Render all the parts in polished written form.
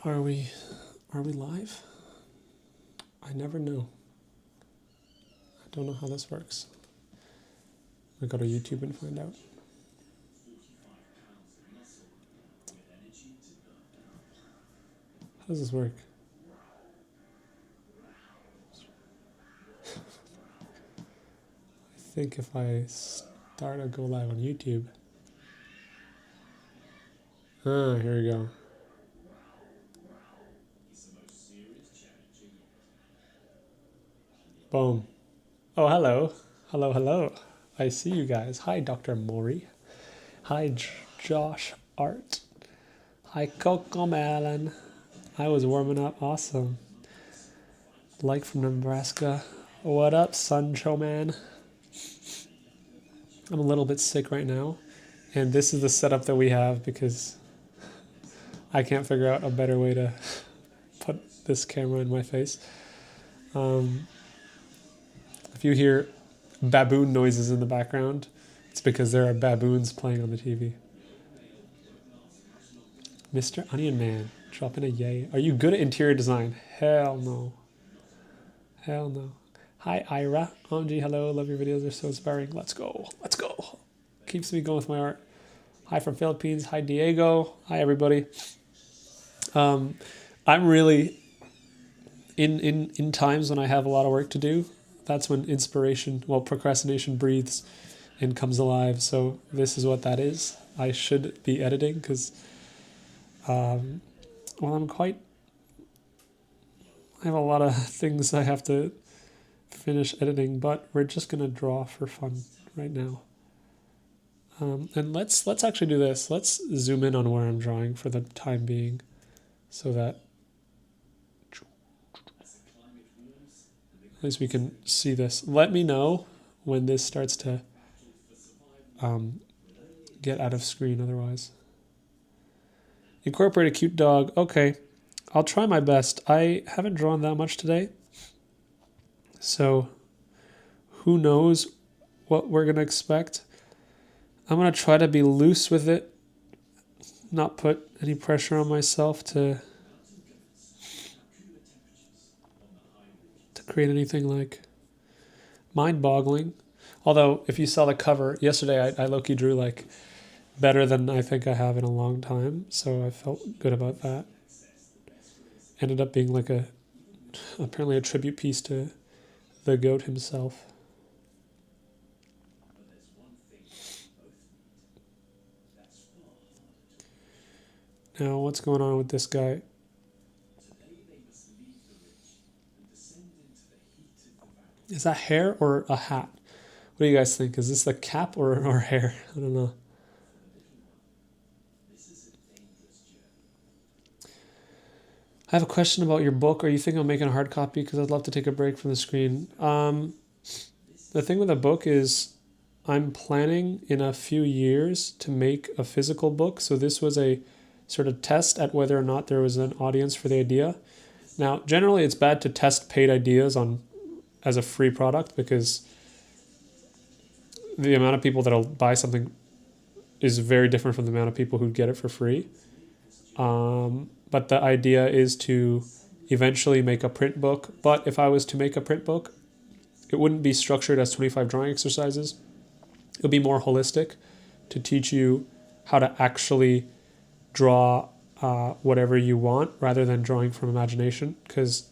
Are we live? I never know. I don't know how this works. We go to YouTube and find out. How does this work? I think if I start a go live on YouTube. Ah, here we go. Boom. Oh, hello. Hello, hello. I see you guys. Hi, Dr. Maury. Hi, Josh Art. Hi, Coco Melon. I was warming up. Awesome. Like from Nebraska. What up, Suncho Man? I'm a little bit sick right now. And this is the setup that we have because I can't figure out a better way to put this camera in my face. If you hear baboon noises in the background, it's because there are baboons playing on the TV. Mr. Onion Man, dropping a yay. Are you good at interior design? Hell no. Hell no. Hi, Ira. OMG, hello. Love your videos. They're so inspiring. Let's go. Let's go. Keeps me going with my art. Hi from Philippines. Hi, Diego. Hi, everybody. I'm really, in times when I have a lot of work to do, that's when procrastination breathes and comes alive. So this is what that is. I should be editing because, I have a lot of things I have to finish editing, but we're just going to draw for fun right now. And let's actually do this. Let's zoom in on where I'm drawing for the time being so that at least we can see this. Let me know when this starts to get out of screen otherwise. Incorporate a cute dog. Okay, I'll try my best. I haven't drawn that much today, so who knows what we're going to expect. I'm going to try to be loose with it, not put any pressure on myself to create anything like mind-boggling. Although, if you saw the cover, yesterday I low-key drew like better than I think I have in a long time, so I felt good about that. Ended up being like apparently a tribute piece to the goat himself. Now, what's going on with this guy? Is that hair or a hat? What do you guys think? Is this the cap or hair? I don't know. I have a question about your book. Are you thinking of making a hard copy? Because I'd love to take a break from the screen. The thing with a book is I'm planning in a few years to make a physical book. So this was a sort of test at whether or not there was an audience for the idea. Now, generally, it's bad to test paid ideas as a free product because the amount of people that'll buy something is very different from the amount of people who get it for free. But the idea is to eventually make a print book. But if I was to make a print book, it wouldn't be structured as 25 drawing exercises. It would be more holistic to teach you how to actually draw whatever you want rather than drawing from imagination. Because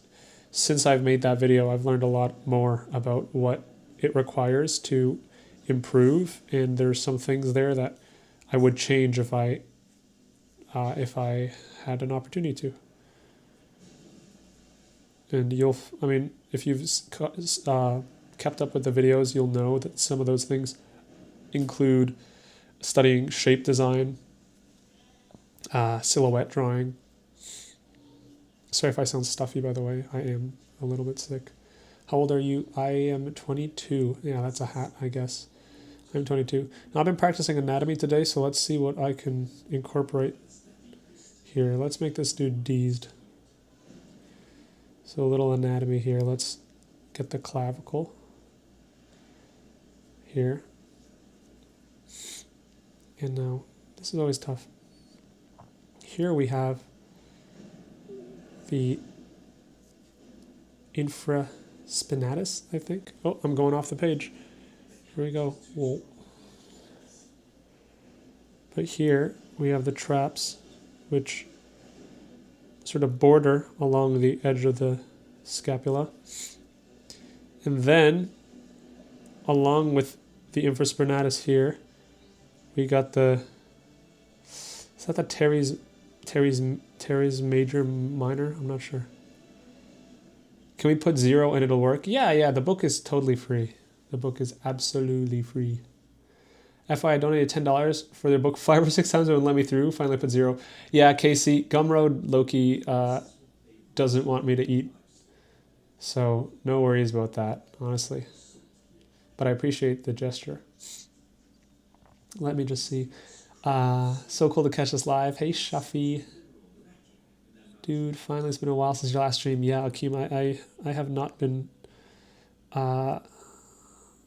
since I've made that video, I've learned a lot more about what it requires to improve. And there's some things there that I would change if I had an opportunity to. And if you've kept up with the videos, you'll know that some of those things include studying shape design, silhouette drawing. Sorry if I sound stuffy, by the way. I am a little bit sick. How old are you? I am 22. Yeah, that's a hat, I guess. I'm 22. Now, I've been practicing anatomy today, so let's see what I can incorporate here. Let's make this dude deezed. So a little anatomy here. Let's get the clavicle here. And now, this is always tough. Here we have the infraspinatus, I think. Oh, I'm going off the page. Here we go. Whoa. But here we have the traps, which sort of border along the edge of the scapula. And then, along with the infraspinatus here, we got the, is that the teres major minor? I'm not sure. Can we put 0 and it'll work? Yeah, the book is totally free. The book is absolutely free. FYI, I donated $10 for their book 5 or 6 times. It wouldn't let me through. Finally put 0. Yeah, Casey, Gumroad Loki doesn't want me to eat. So no worries about that, honestly. But I appreciate the gesture. Let me just see. So cool to catch us live. Hey, Shafi. Dude, finally, it's been a while since your last stream. Yeah, Akeem, I have not been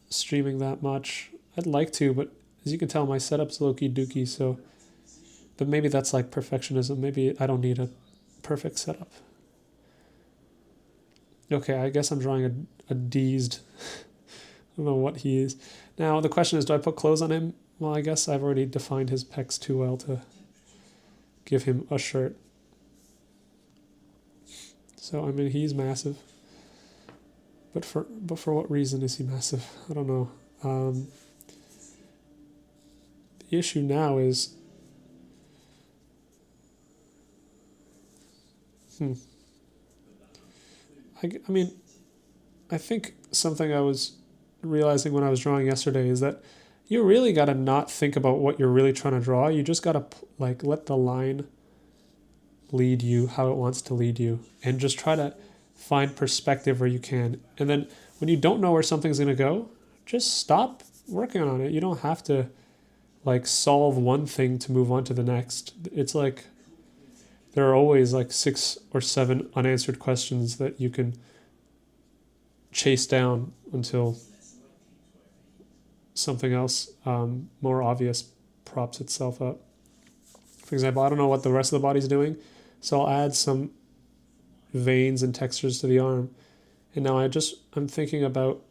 streaming that much. I'd like to, but as you can tell, my setup's low-key dookie, so... But maybe that's like perfectionism. Maybe I don't need a perfect setup. Okay, I guess I'm drawing a D'sed. I don't know what he is. Now, the question is, do I put clothes on him? Well, I guess I've already defined his pecs too well to give him a shirt. So, I mean, he's massive. But for what reason is he massive? I don't know. The issue now is... I mean, I think something I was realizing when I was drawing yesterday is that you really got to not think about what you're really trying to draw. You just got to like let the line lead you how it wants to lead you, and just try to find perspective where you can. And then when you don't know where something's going to go, just stop working on it. You don't have to like solve one thing to move on to the next. It's like there are always like 6 or 7 unanswered questions that you can chase down until something else more obvious props itself up. For example, I don't know what the rest of the body's doing, so I'll add some veins and textures to the arm. And now I'm thinking about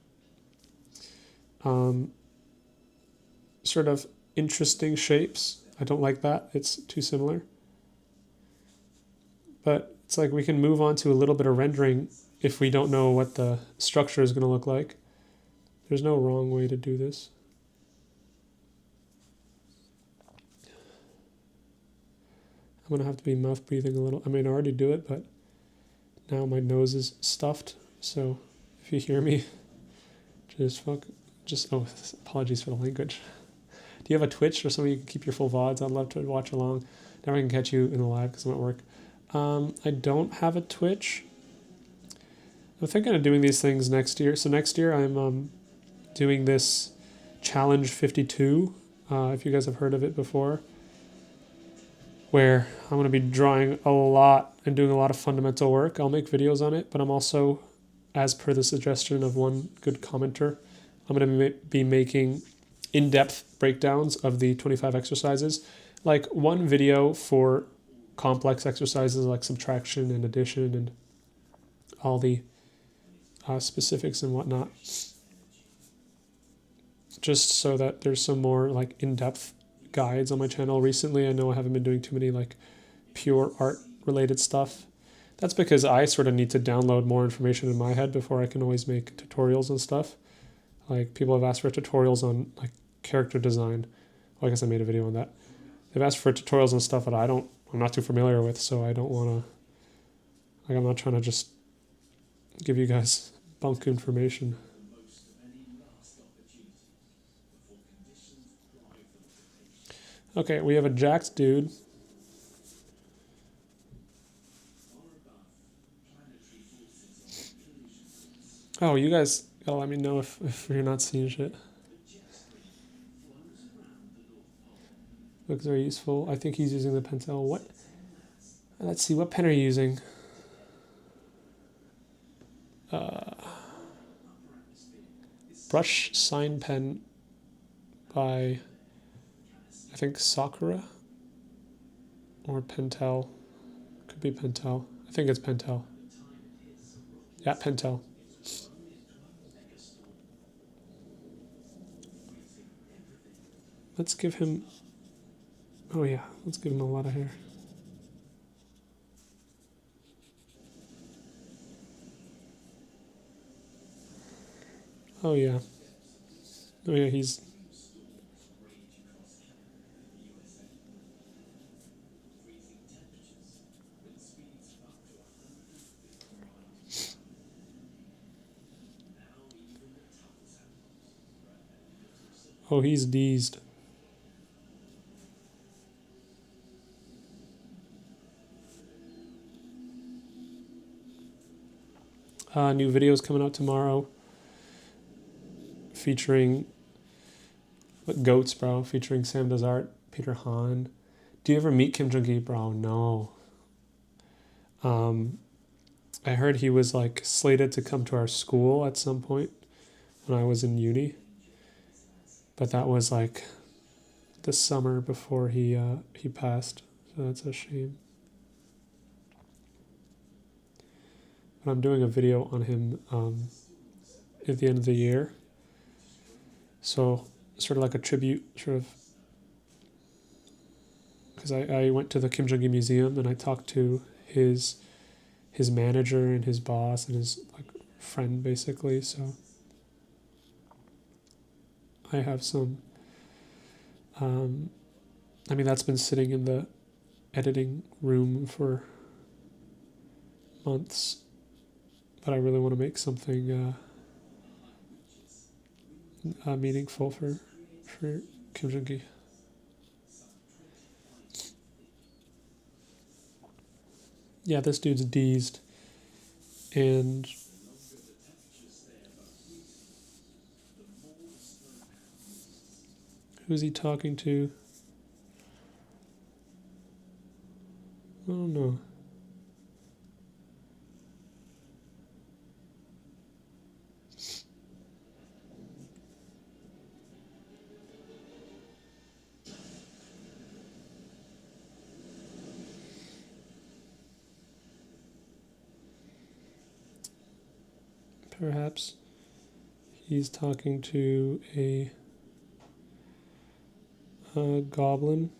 sort of interesting shapes. I don't like that. It's too similar. But it's like we can move on to a little bit of rendering if we don't know what the structure is going to look like. There's no wrong way to do this. I'm going to have to be mouth breathing a little. I mean, I already do it, but now my nose is stuffed. So if you hear me, apologies for the language. Do you have a Twitch or something you can keep your full VODs? I'd love to watch along. Never can catch you in the live because I'm at work. I don't have a Twitch. I'm thinking of doing these things next year. So next year I'm doing this Challenge 52, if you guys have heard of it before, where I'm going to be drawing a lot and doing a lot of fundamental work. I'll make videos on it, but I'm also, as per the suggestion of one good commenter, I'm going to be making in-depth breakdowns of the 25 exercises, like one video for complex exercises like subtraction and addition and all the specifics and whatnot, just so that there's some more like in-depth guides on my channel. Recently, I know I haven't been doing too many like pure art related stuff. That's because I sort of need to download more information in my head before I can always make tutorials and stuff. Like people have asked for tutorials on like character design. Well, I guess I made a video on that. They've asked for tutorials on stuff that I'm not too familiar with, so I don't want to, like I'm not trying to just give you guys bunk information. Okay, we have a jacked dude. Oh, you guys gotta let me know if you're not seeing shit. Looks very useful. I think he's using the Pentel. What? Let's see, what pen are you using? Brush sign pen by, I think, Sakura or Pentel. Could be Pentel. I think it's Pentel. Yeah, Pentel. Let's give him... Oh yeah, let's give him a lot of hair. Oh yeah. Oh yeah, he's... Oh, he's deezed. New videos coming out tomorrow featuring Goats, bro, featuring Sam Does Art, Peter Han. Do you ever meet Kim Jong-gi, bro? No. I heard he was like slated to come to our school at some point when I was in uni, but that was like the summer before he passed, so that's a shame. But I'm doing a video on him at the end of the year, so sort of like a tribute, sort of, because I went to the Kim Jong-il Museum and I talked to his manager and his boss and his like friend basically. So I have some. I mean, that's been sitting in the editing room for months, but I really want to make something meaningful for Kim Jong-gi. Yeah, this dude's deezed. And who's he talking to? I don't know. Perhaps he's talking to a goblin.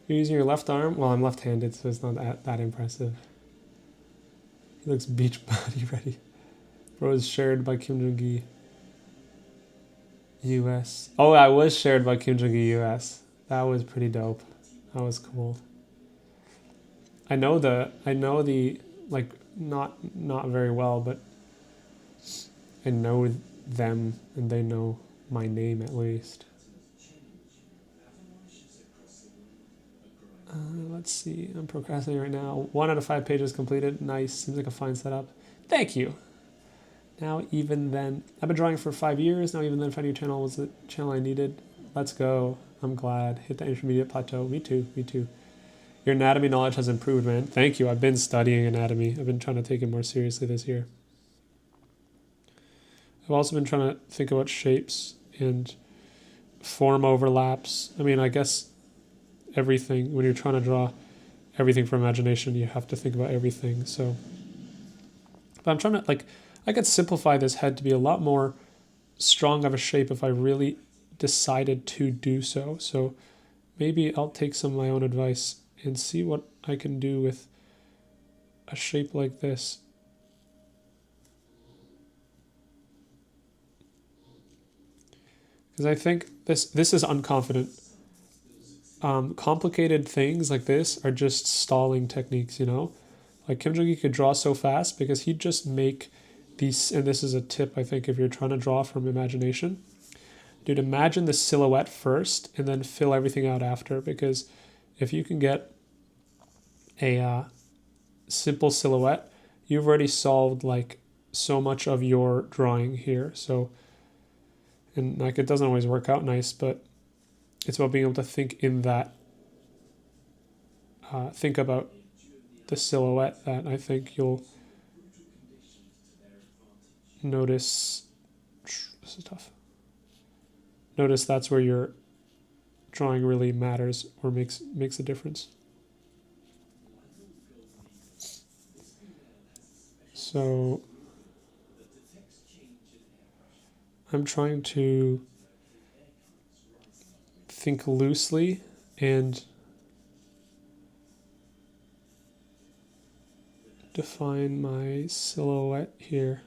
You're using your left arm? Well, I'm left-handed, so it's not that impressive. He looks beach body ready. Bro is shared by Kim Jong-gi US. Oh, I was shared by Kim Jong-gi US. That was pretty dope. That was cool. I know the like not very well, but I know them and they know my name at least. Let's see. I'm procrastinating right now. 1 out of 5 pages completed. Nice. Seems like a fine setup. Thank you. Now even then, I've been drawing for 5 years. Now even then, finding a channel was the channel I needed. Let's go. I'm glad. Hit the intermediate plateau. Me too. Me too. Your anatomy knowledge has improved, man. Thank you. I've been studying anatomy. I've been trying to take it more seriously this year. I've also been trying to think about shapes and form overlaps. I mean, I guess everything, when you're trying to draw everything from imagination, you have to think about everything. So, but I'm trying to, like, I could simplify this head to be a lot more strong of a shape if I really decided to do so. So maybe I'll take some of my own advice and see what I can do with a shape like this. Because I think this is unconfident. Complicated things like this are just stalling techniques, you know? Like Kim Jong-il could draw so fast because he'd just make these, and this is a tip I think if you're trying to draw from imagination. Dude, imagine the silhouette first and then fill everything out after, because if you can get a simple silhouette, you've already solved like so much of your drawing here. So, and like it doesn't always work out nice, but it's about being able to think in that, think about the silhouette that I think you'll notice. This is tough. Notice that's where your drawing really matters or makes a difference. So I'm trying to think loosely and define my silhouette here.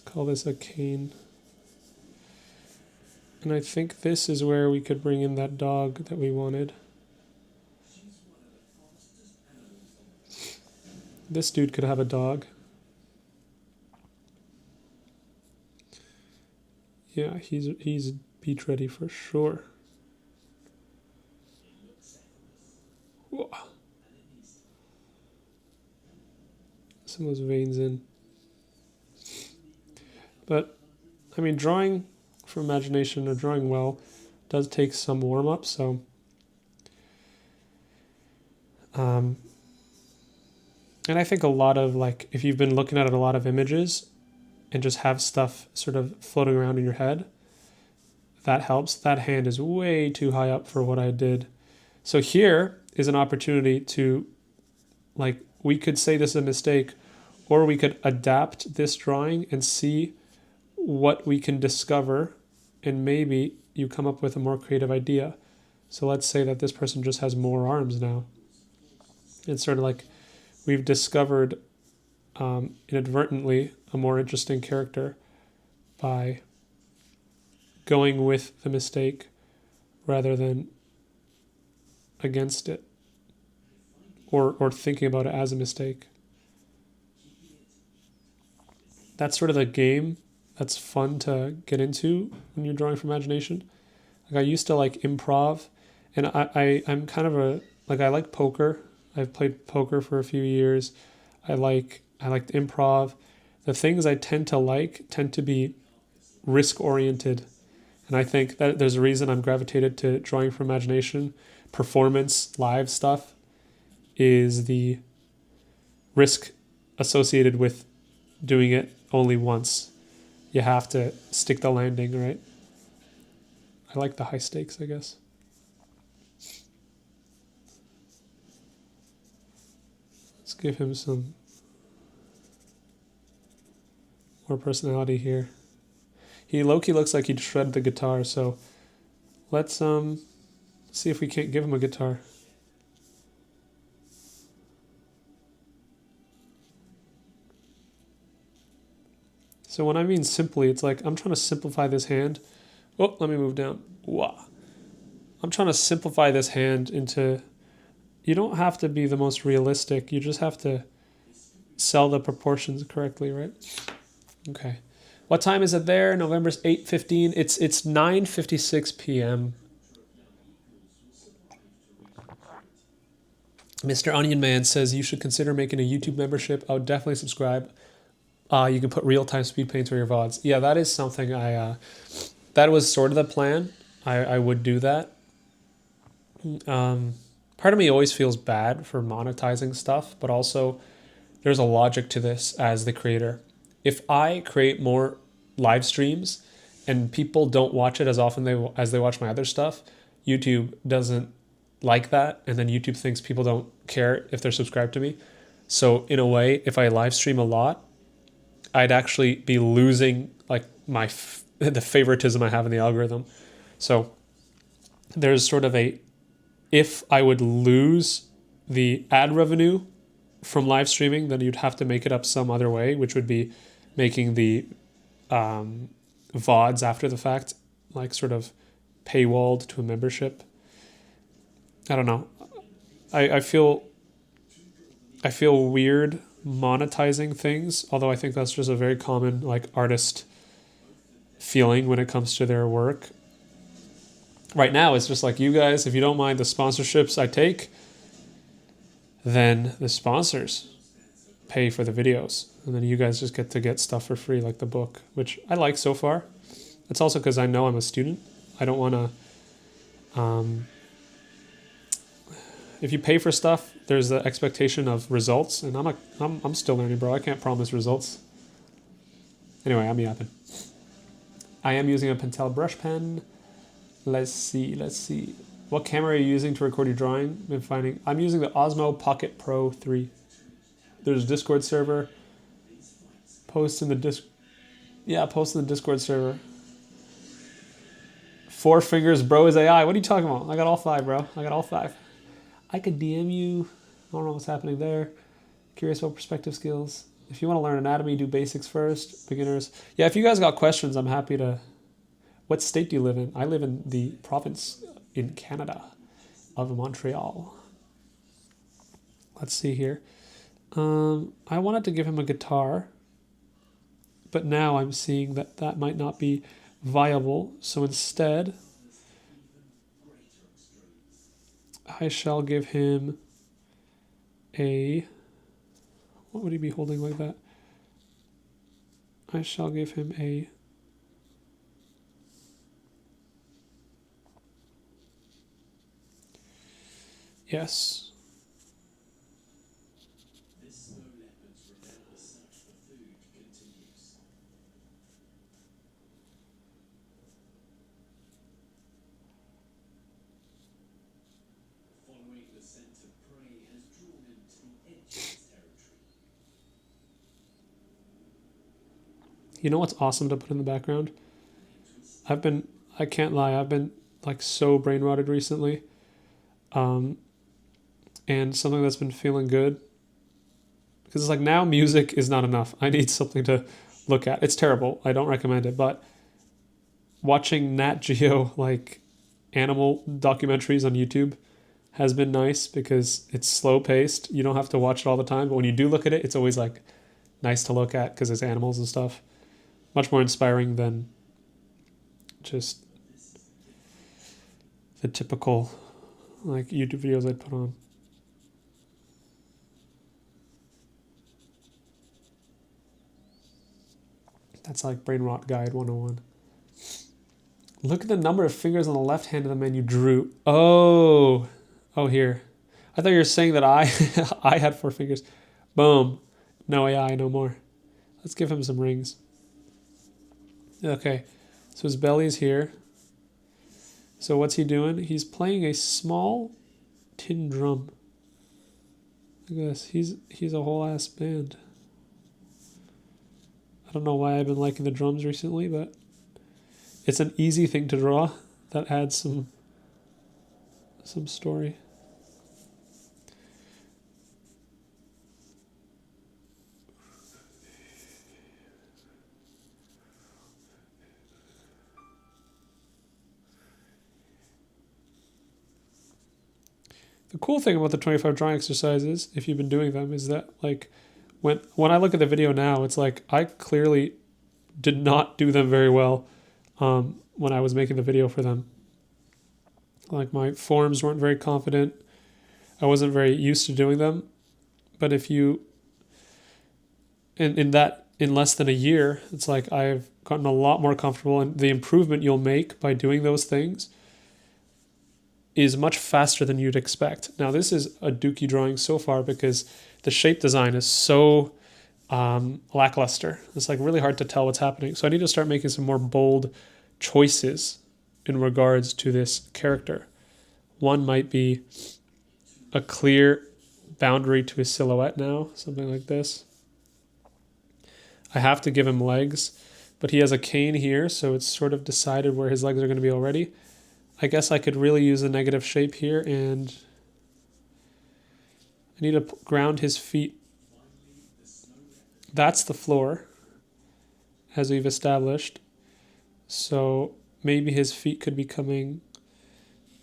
Call this a cane. And I think this is where we could bring in that dog that we wanted. This dude could have a dog. Yeah, he's beach ready for sure. Whoa. Some of those veins in. But, I mean, drawing from imagination or drawing well does take some warm-up, so... and I think a lot of, like, if you've been looking at a lot of images and just have stuff sort of floating around in your head, that helps. That hand is way too high up for what I did. So here is an opportunity to, like, we could say this is a mistake, or we could adapt this drawing and see what we can discover, and maybe you come up with a more creative idea. So let's say that this person just has more arms now. It's sort of like we've discovered inadvertently a more interesting character by going with the mistake rather than against it, or thinking about it as a mistake. That's sort of the game that's fun to get into when you're drawing from imagination. Like, I used to like improv, and I'm kind of I like poker. I've played poker for a few years. I liked improv. The things I tend to be risk oriented. And I think that there's a reason I'm gravitated to drawing from imagination. Performance, live stuff is the risk associated with doing it only once. You have to stick the landing, right? I like the high stakes, I guess. Let's give him some more personality here. He low-key looks like he'd shred the guitar, so let's see if we can't give him a guitar. So when I mean simply, it's like I'm trying to simplify this hand. Oh, let me move down. Wow. I'm trying to simplify this hand into... You don't have to be the most realistic. You just have to sell the proportions correctly, right? Okay. What time is it there? November's 8:15. It's 9:56 p.m. Mr. Onion Man says you should consider making a YouTube membership. I would definitely subscribe. You can put real-time speed paint to your VODs. Yeah, that is something that was sort of the plan. I would do that. Part of me always feels bad for monetizing stuff, but also there's a logic to this as the creator. If I create more live streams and people don't watch it as often as they watch my other stuff, YouTube doesn't like that, and then YouTube thinks people don't care if they're subscribed to me. So in a way, if I live stream a lot, I'd actually be losing like the favoritism I have in the algorithm. So there's sort of if I would lose the ad revenue from live streaming, then you'd have to make it up some other way, which would be making the VODs after the fact, like sort of paywalled to a membership. I don't know. I feel weird monetizing things, although I think that's just a very common like artist feeling when it comes to their work. Right now, it's just like, you guys, if you don't mind the sponsorships I take, then the sponsors pay for the videos. And then you guys just get to get stuff for free, like the book, which I like so far. It's also because I know I'm a student. I don't want to... if you pay for stuff, there's the expectation of results. And I'm still learning, bro. I can't promise results. Anyway, I'm yapping. I am using a Pentel brush pen. Let's see. What camera are you using to record your drawing? I'm using the Osmo Pocket Pro 3. There's a Discord server. Post in the Discord server. 4 fingers, bro, is AI. What are you talking about? I got all 5, bro. I got all 5. I could DM you. I don't know what's happening there. Curious about perspective skills. If you want to learn anatomy, do basics first. Beginners. Yeah, if you guys got questions, I'm happy to... What state do you live in? I live in the province in Canada of Montreal. Let's see here. I wanted to give him a guitar, but now I'm seeing that that might not be viable. So instead, I shall give him a... What would he be holding like that? I shall give him a... Yes. This snow leopard's relentless search for food continues. Following the scent of prey has drawn him to the edge of his territory. You know what's awesome to put in the background? I can't lie, I've been like so brain rotted recently. And something that's been feeling good, because it's like now music is not enough. I need something to look at. It's terrible. I don't recommend it, but watching Nat Geo like animal documentaries on YouTube has been nice because it's slow paced. You don't have to watch it all the time, but when you do look at it, it's always like nice to look at because it's animals and stuff. Much more inspiring than just the typical like YouTube videos I'd put on. That's like Brain Rot Guide 101. Look at the number of fingers on the left hand of the man you drew. Oh, here. I thought you were saying that I had 4 fingers. Boom. No AI, no more. Let's give him some rings. Okay, so his belly's here. So what's he doing? He's playing a small tin drum. Look at this. He's a whole ass band. I don't know why I've been liking the drums recently, but it's an easy thing to draw that adds some story. The cool thing about the 25 drawing exercises, if you've been doing them, is that like when I look at the video now, it's like I clearly did not do them very well when I was making the video for them. Like my forms weren't very confident. I wasn't very used to doing them. But if you, in less than a year, it's like I've gotten a lot more comfortable, and the improvement you'll make by doing those things is much faster than you'd expect. Now, this is a dookie drawing so far because the shape design is so lackluster. It's like really hard to tell what's happening. So I need to start making some more bold choices in regards to this character. One might be a clear boundary to his silhouette now, something like this. I have to give him legs, but he has a cane here, so it's sort of decided where his legs are going to be already. I guess I could really use a negative shape here, and I need to ground his feet. That's the floor, as we've established. So maybe his feet could be coming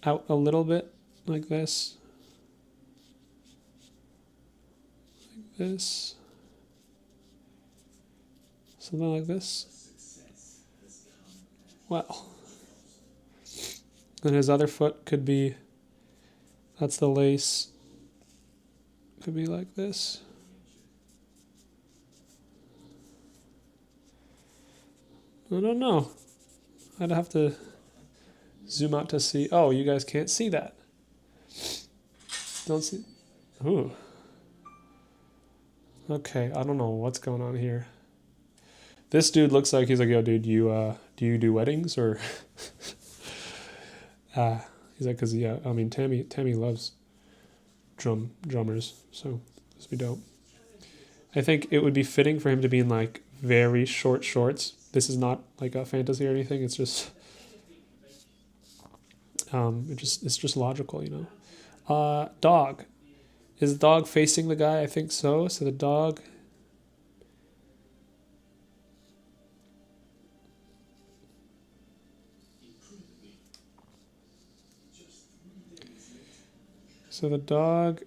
out a little bit, like this. Like this. Something like this. Well, then his other foot could be, that's the lace, could be like this. I don't know. I'd have to zoom out to see. Oh, you guys can't see that. Don't see. Ooh. Okay, I don't know what's going on here. This dude looks like he's like, yo, dude, do you do weddings or? He's like, cause yeah, I mean, Tammy loves drummers, so this would be dope. I think it would be fitting for him to be in like very short shorts. This is not like a fantasy or anything. It's just, it's just logical, you know. Dog. Is the dog facing the guy? I think so. So the dog. So the dog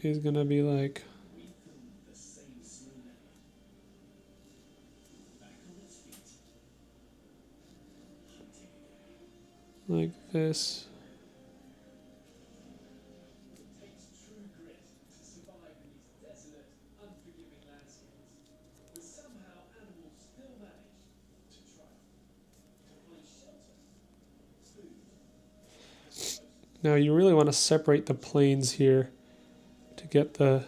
is going to be like this. Now you really want to separate the planes here to get the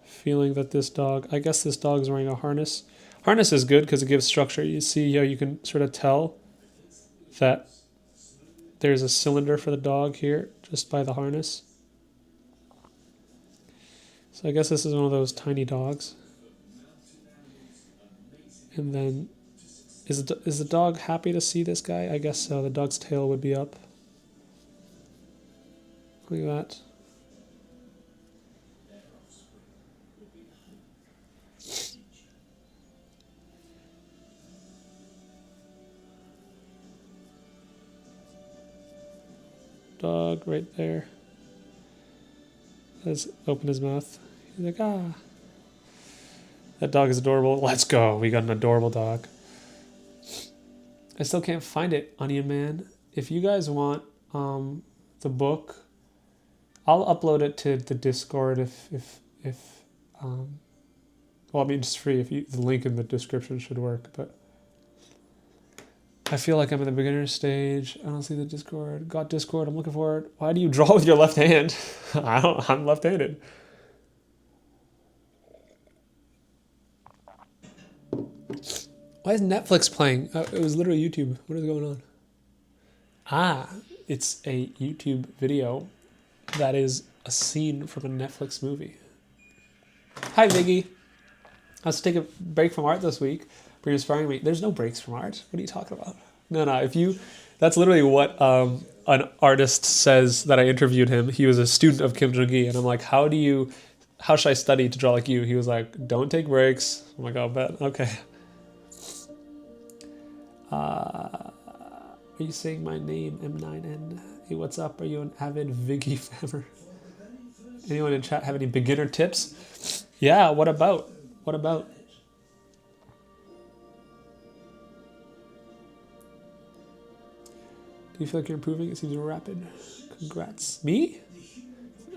feeling that this dog, I guess this dog is wearing a harness. Harness is good because it gives structure. You see how you can sort of tell that there's a cylinder for the dog here just by the harness. So I guess this is one of those tiny dogs. And then is the dog happy to see this guy? I guess so. The dog's tail would be up. Look at that. Dog right there. Let's open his mouth. He's like, ah. That dog is adorable. Let's go. We got an adorable dog. I still can't find it, Onion Man. If you guys want the book, I'll upload it to the Discord if well, I mean, it's free. The link in the description should work, but I feel like I'm in the beginner stage. I don't see the Discord. Got Discord. I'm looking for it. Why do you draw with your left hand? I'm left-handed. Why is Netflix playing? It was literally YouTube. What is going on? Ah, it's a YouTube video that is a scene from a Netflix movie. Hi, Viggy. I was to take a break from art this week, but you're inspiring me. There's no breaks from art. What are you talking about? No. That's literally what an artist says that I interviewed him. He was a student of Kim Jong-gi, and I'm like, how should I study to draw like you? He was like, don't take breaks. I'm like, I'll bet. Okay. Are you saying my name, M9N? Hey, what's up? Are you an avid Viggy fammer? Anyone in chat have any beginner tips? Yeah, what about? Do you feel like you're improving? It seems rapid. Congrats. Me?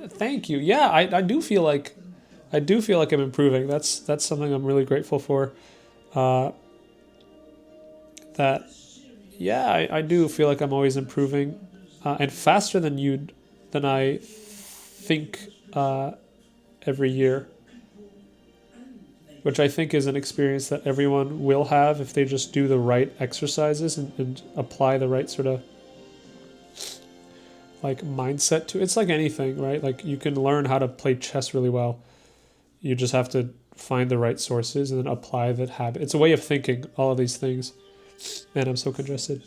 Thank you. Yeah, I do feel like I'm improving. That's something I'm really grateful for. I do feel like I'm always improving, and faster than I think every year, which I think is an experience that everyone will have if they just do the right exercises and apply the right sort of like mindset to it. It's like anything, right? Like you can learn how to play chess really well. You just have to find the right sources and then apply that habit. It's a way of thinking, all of these things. Man, I'm so congested.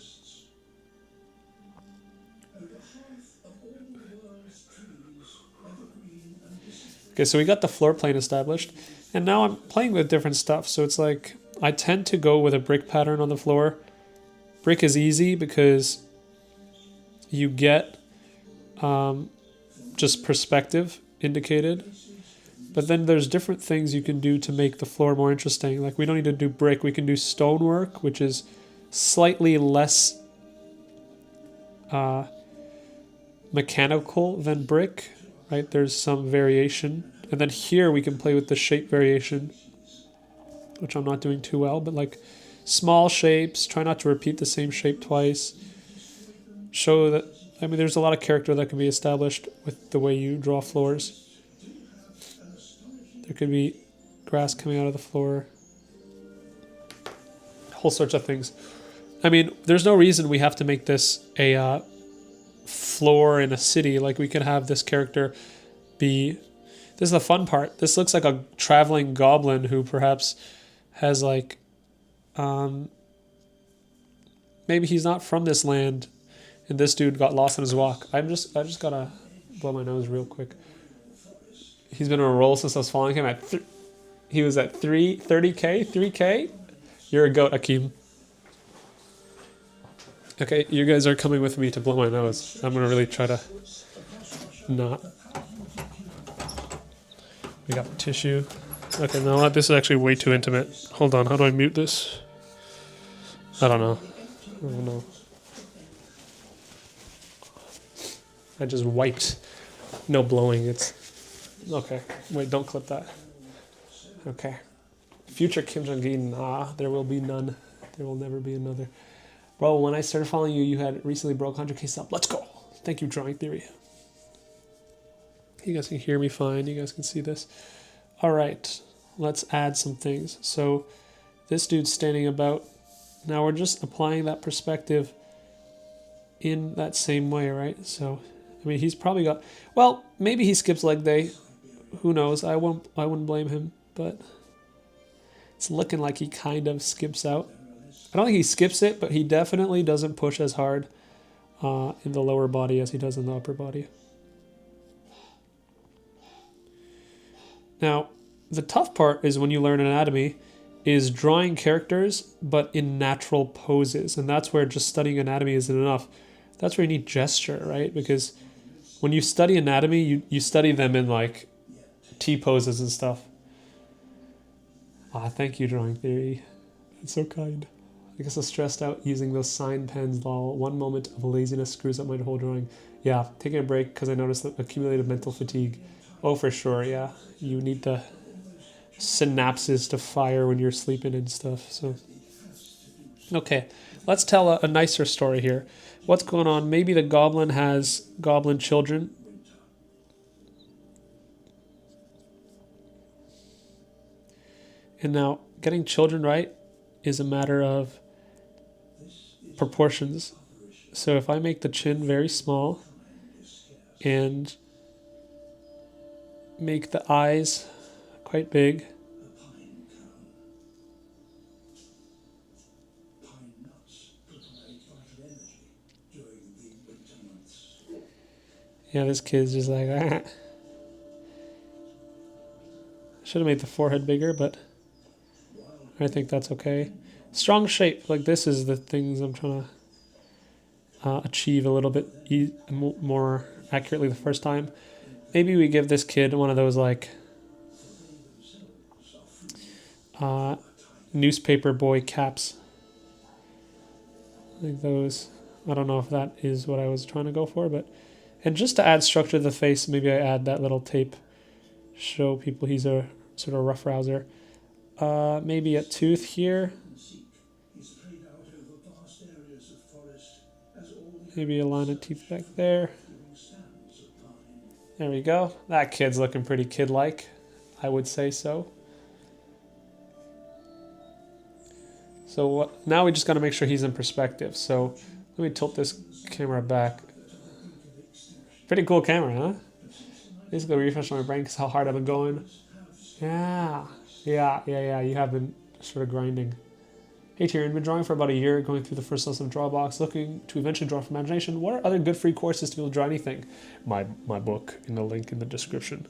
Okay, so we got the floor plane established, and now I'm playing with different stuff. So it's like I tend to go with a brick pattern on the floor. Brick is easy because you get just perspective indicated. But then there's different things you can do to make the floor more interesting. Like we don't need to do brick. We can do stonework, which is slightly less mechanical than brick, right? There's some variation. And then here we can play with the shape variation, which I'm not doing too well, but like small shapes, try not to repeat the same shape twice. Show that, I mean, there's a lot of character that can be established with the way you draw floors. There could be grass coming out of the floor. Whole sorts of things. I mean, there's no reason we have to make this a floor in a city. Like, we could have this character be... This is the fun part. This looks like a traveling goblin who perhaps has like... maybe he's not from this land and this dude got lost on his walk. I just gotta blow my nose real quick. He's been on a roll since I was following him at... he was at 30K? 3K? You're a goat, Akeem. Okay, you guys are coming with me to blow my nose. I'm gonna really try to not. We got tissue. Okay, no, this is actually way too intimate. Hold on, how do I mute this? I don't know. I just wiped. No blowing, it's... Okay, wait, don't clip that. Okay. Future Kim Jong-un, there will be none. There will never be another. Bro, when I started following you, you had recently broke 100K sub. Let's go. Thank you, Drawing Theory. You guys can hear me fine. You guys can see this. All right, let's add some things. So this dude's standing about. Now we're just applying that perspective in that same way, right? So, I mean, he's probably got... Well, maybe he skips leg day. Who knows? I wouldn't blame him, but it's looking like he kind of skips out. I don't think he skips it, but he definitely doesn't push as hard in the lower body as he does in the upper body. Now, the tough part is when you learn anatomy is drawing characters, but in natural poses. And that's where just studying anatomy isn't enough. That's where you need gesture, right? Because when you study anatomy, you study them in like T poses and stuff. Thank you, Drawing Theory. That's so kind. I guess I'm stressed out using those sign pens, lol. One moment of laziness screws up my whole drawing. Yeah, taking a break because I noticed that accumulated mental fatigue. Oh, for sure, yeah. You need the synapses to fire when you're sleeping and stuff. So, okay, let's tell a nicer story here. What's going on? Maybe the goblin has goblin children. And now, getting children right is a matter of proportions. So if I make the chin very small and make the eyes quite big, yeah, this kid's just like, ah. Should have made the forehead bigger, but I think that's okay. Strong shape, like this is the things I'm trying to achieve a little bit more accurately the first time. Maybe we give this kid one of those like newspaper boy caps. Like those. I don't know if that is what I was trying to go for, but... And just to add structure to the face, maybe I add that little tape. Show people he's a sort of rough rouser. Maybe a tooth here. Maybe a line of teeth back there. There we go. That kid's looking pretty kid-like. I would say so. So now we just got to make sure he's in perspective. So let me tilt this camera back. Pretty cool camera, huh? Basically refresh my brain because how hard I've been going. Yeah. You have been sort of grinding. Hey Tyrion, been drawing for about a year, going through the first lesson of Drawbox, looking to eventually draw from imagination. What are other good free courses to be able to draw anything? My book in the link in the description.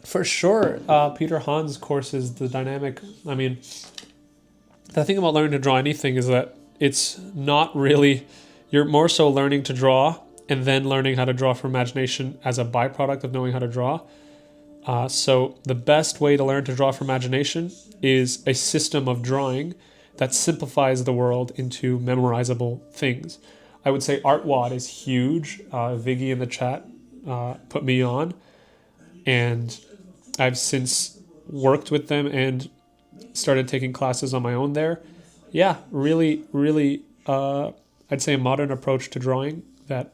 For sure, Peter Hahn's course is the dynamic. I mean, the thing about learning to draw anything is that it's not really... You're more so learning to draw and then learning how to draw from imagination as a byproduct of knowing how to draw. So the best way to learn to draw from imagination is a system of drawing that simplifies the world into memorizable things. I would say ArtWad is huge. Viggy in the chat put me on, and I've since worked with them and started taking classes on my own there. Yeah, really, really, I'd say a modern approach to drawing that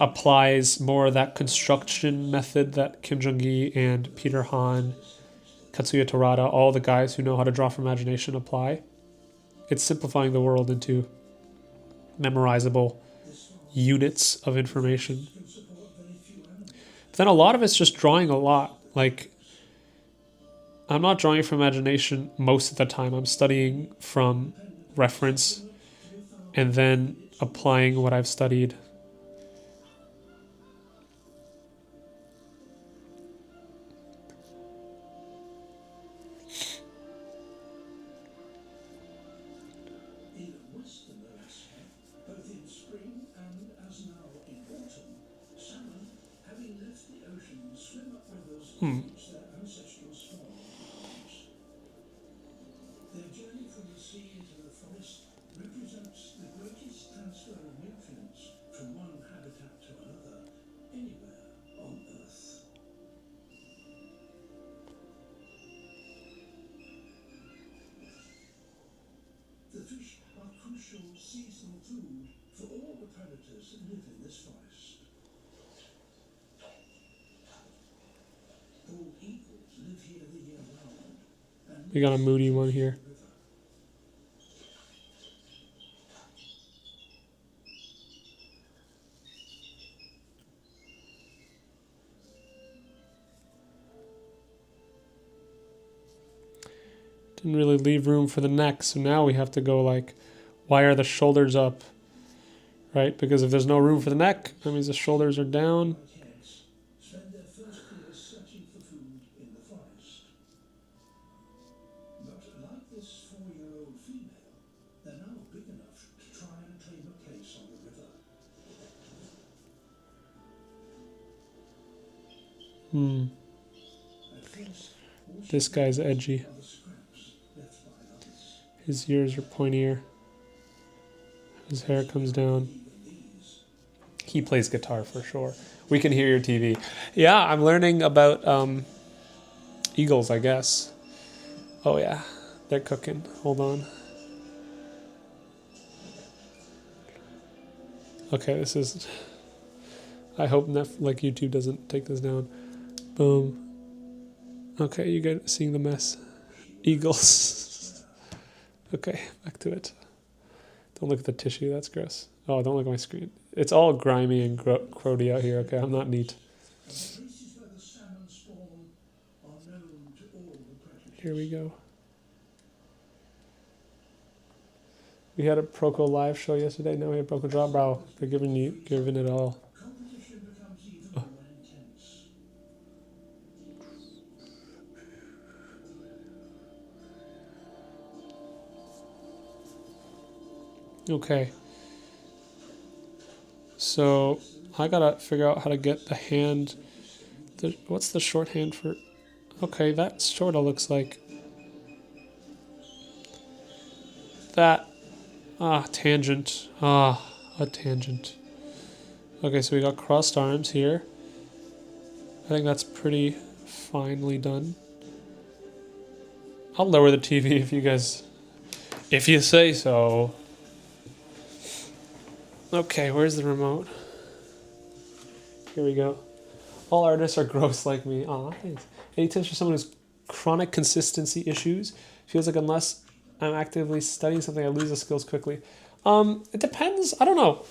applies more of that construction method that Kim Jung-gi and Peter Han, Katsuya Torada, all the guys who know how to draw from imagination apply. It's simplifying the world into memorizable units of information. But then a lot of it's just drawing a lot. Like, I'm not drawing from imagination most of the time. I'm studying from reference and then applying what I've studied. We got a moody one here. Didn't really leave room for the neck, so now we have to go like, why are the shoulders up? Right? Because if there's no room for the neck, that means the shoulders are down. This guy's edgy. His ears are pointier. His hair comes down. He plays guitar for sure. We can hear your TV. Yeah, I'm learning about eagles, I guess. Oh yeah, they're cooking. Hold on. Okay, this is... I hope YouTube doesn't take this down. Boom. Okay, you guys seeing the mess. Eagles. Okay, back to it. Don't look at the tissue, that's gross. Oh, don't look at my screen. It's all grimy and crowdy out here. Okay, I'm not neat. Here we go. We had a Proco live show yesterday. Now we have Proco Drop. Bro, they're giving it all. Oh. Okay. So I gotta figure out how to get the hand. What's the shorthand for? Okay, that sort of looks like that. Tangent. A tangent. Okay, so we got crossed arms here. I think that's pretty finely done. I'll lower the TV if you say so. Okay, where's the remote? Here we go. All artists are gross like me. Aw, thanks. Any tips for someone who's chronic consistency issues? Feels like unless I'm actively studying something, I lose the skills quickly. It depends. I don't know.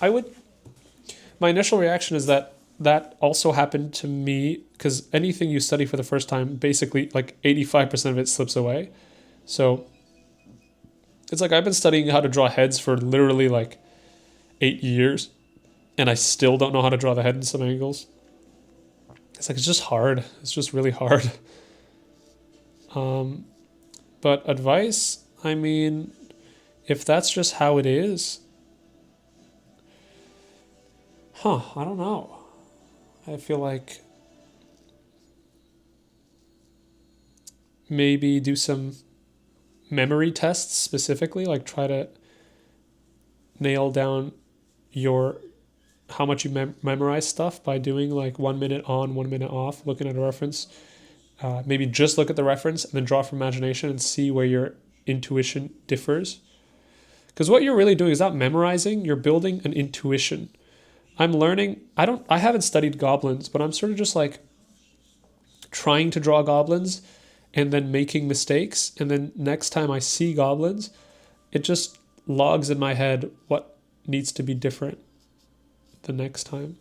My initial reaction is that also happened to me, because anything you study for the first time, basically like 85% of it slips away. So it's like I've been studying how to draw heads for literally like 8 years, and I still don't know how to draw the head in some angles. It's like, it's just hard. It's just really hard. But advice, I mean, if that's just how it is, I don't know. I feel like maybe do some memory tests specifically, like try to nail down your how much you memorize stuff by doing like 1 minute on, 1 minute off, looking at a reference. Maybe just look at the reference and then draw from imagination and see where your intuition differs. Because what you're really doing is not memorizing, you're building an intuition. I'm learning, I haven't studied goblins, but I'm sort of just like trying to draw goblins and then making mistakes. And then next time I see goblins, it just logs in my head what needs to be different the next time.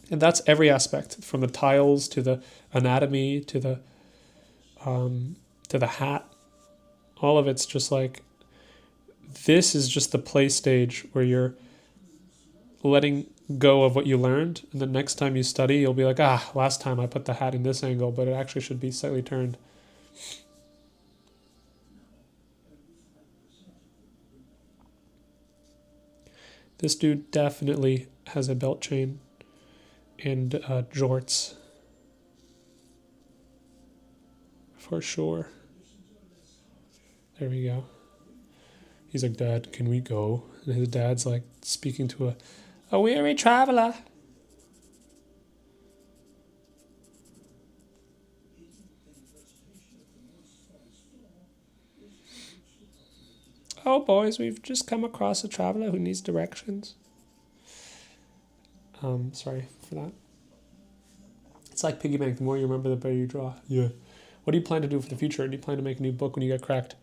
And that's every aspect, from the tiles to the anatomy to the hat. All of it's just like, this is just the play stage where you're letting go of what you learned. And the next time you study, you'll be like, last time I put the hat in this angle, but it actually should be slightly turned. This dude definitely has a belt chain and jorts. For sure. There we go. He's like, Dad, can we go? And his dad's like speaking to a weary traveler. Oh, boys, we've just come across a traveler who needs directions. Sorry for that. It's like piggy bank. The more you remember, the better you draw. Yeah. What do you plan to do for the future? Do you plan to make a new book when you get cracked?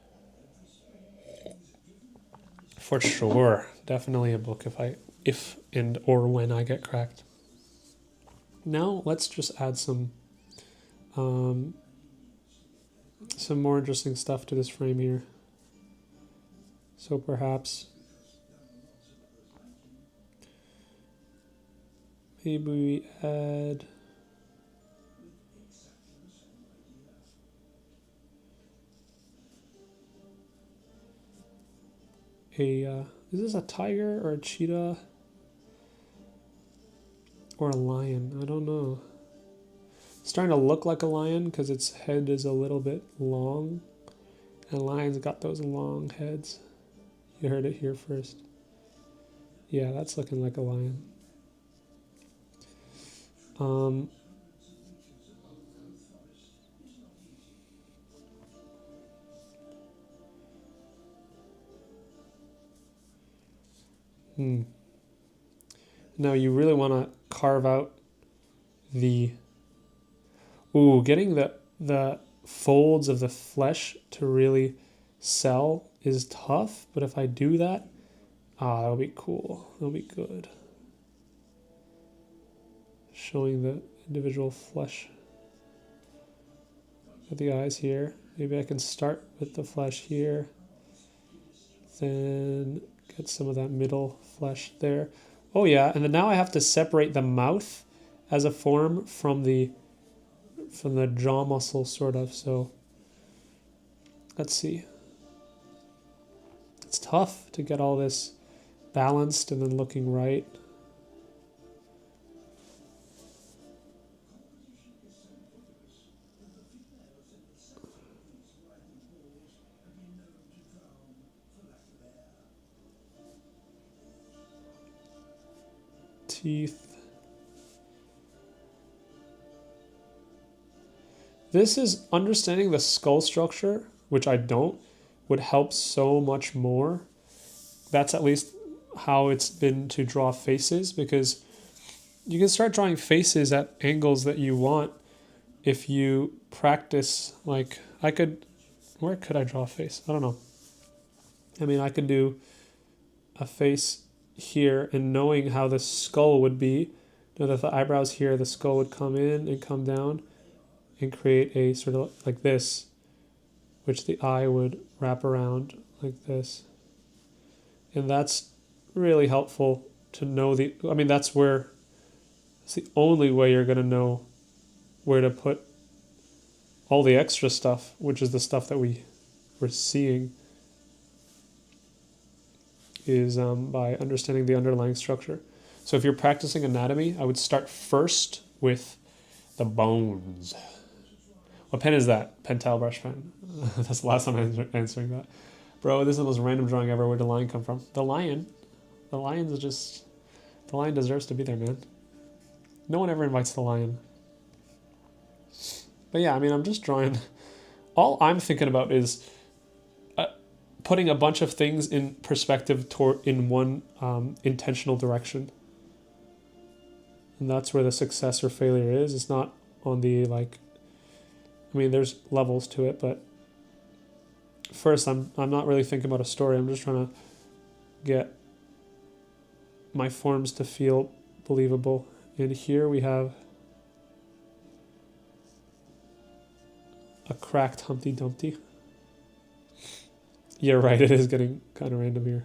For sure. Definitely a book if and or when I get cracked. Now let's just add some more interesting stuff to this frame here. So perhaps maybe we add is this a tiger or a cheetah or a lion? I don't know. It's starting to look like a lion because its head is a little bit long, and lions got those long heads. You heard it here first. Yeah, that's looking like a lion. Now you really want to carve out getting the folds of the flesh to really sell is tough, but if I do that, that'll be cool. That'll be good. Showing the individual flesh of the eyes here. Maybe I can start with the flesh here, then get some of that middle flesh there. Oh yeah, and then now I have to separate the mouth as a form from the jaw muscle, sort of. So let's see. It's tough to get all this balanced and then looking right. Teeth. This is understanding the skull structure, which I don't, would help so much more. That's at least how it's been to draw faces, because you can start drawing faces at angles that you want if you practice. Like where could I draw a face? I don't know. I mean, I could do a face here, and knowing how the skull would be, know that the eyebrows here, the skull would come in and come down and create a sort of like this, which the eye would wrap around like this. And that's really helpful to know that's the only way you're going to know where to put all the extra stuff, which is the stuff that we're seeing. is by understanding the underlying structure. So if you're practicing anatomy, I would start first with the bones. What pen is that? Pentel brush pen. That's the last time I'm answering that. Bro, this is the most random drawing ever. Where'd the lion come from? The lion? The lion's just... The lion deserves to be there, man. No one ever invites the lion. But yeah, I mean, I'm just drawing... All I'm thinking about is putting a bunch of things in perspective in one intentional direction. And that's where the success or failure is. It's not on the, like... I mean, there's levels to it, but... First, I'm not really thinking about a story. I'm just trying to get my forms to feel believable. And here we have a cracked Humpty Dumpty. Yeah, right. It is getting kind of random here.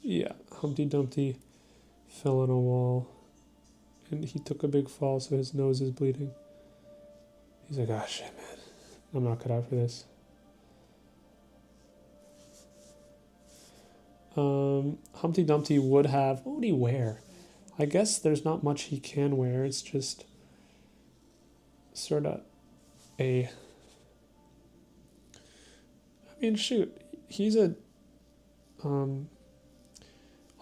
Yeah, Humpty Dumpty fell on a wall and he took a big fall, so his nose is bleeding. He's like, oh shit, man. I'm not cut out for this. Humpty Dumpty would have... What would he wear? I guess there's not much he can wear. It's just sort of a... I mean, shoot. He's a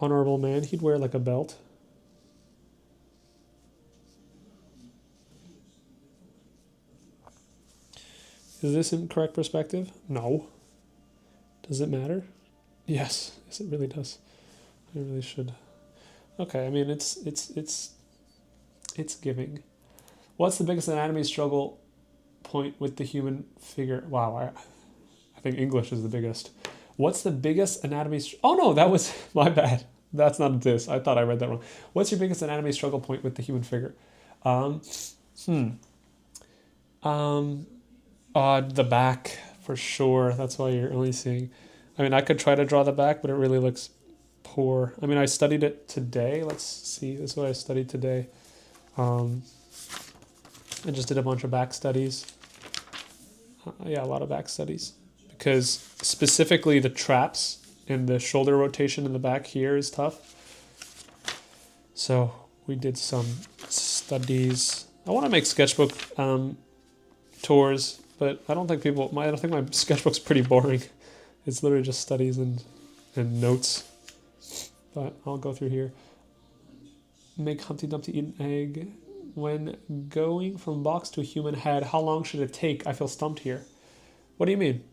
honorable man. He'd wear like a belt. Is this in correct perspective? No. Does it matter? Yes, it really does. I really should. Okay, I mean it's giving. What's the biggest anatomy struggle point with the human figure? Wow, I think English is the biggest. What's the biggest anatomy? Oh no, that was my bad. That's not this. I thought I read that wrong. What's your biggest anatomy struggle point with the human figure? The back for sure. That's why you're only seeing. I mean, I could try to draw the back, but it really looks poor. I mean, I studied it today. Let's see. This is what I studied today. I just did a bunch of back studies. Yeah, a lot of back studies. Because specifically the traps and the shoulder rotation in the back here is tough. So we did some studies. I want to make sketchbook tours, but I don't think I think my sketchbook's pretty boring. It's literally just studies and notes. But I'll go through here. Make Humpty Dumpty eat an egg. When going from box to human head, how long should it take? I feel stumped here. What do you mean?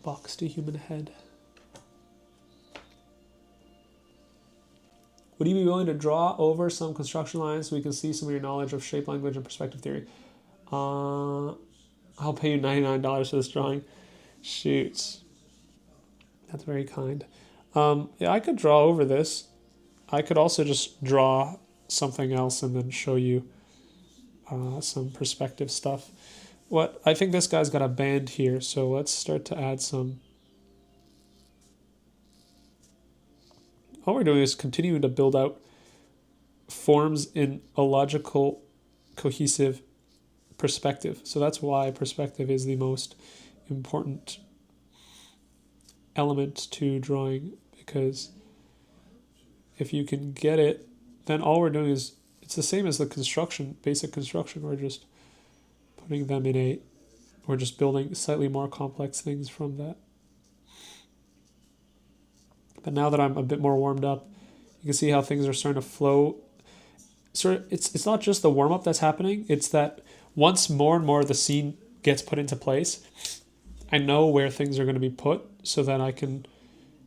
Box to human head. Would you be willing to draw over some construction lines so we can see some of your knowledge of shape, language, and perspective theory? I'll pay you $99 for this drawing. Shoot. That's very kind. Yeah, I could draw over this. I could also just draw something else and then show you some perspective stuff. I think this guy's got a band here, so let's start to add some. All we're doing is continuing to build out forms in a logical, cohesive perspective. So that's why perspective is the most important element to drawing, because if you can get it, then all we're doing is, it's the same as the construction, basic construction. We're just putting them we're just building slightly more complex things from that. But now that I'm a bit more warmed up, you can see how things are starting to flow. So it's not just the warm-up that's happening, it's that once more and more the scene gets put into place, I know where things are going to be put so that I can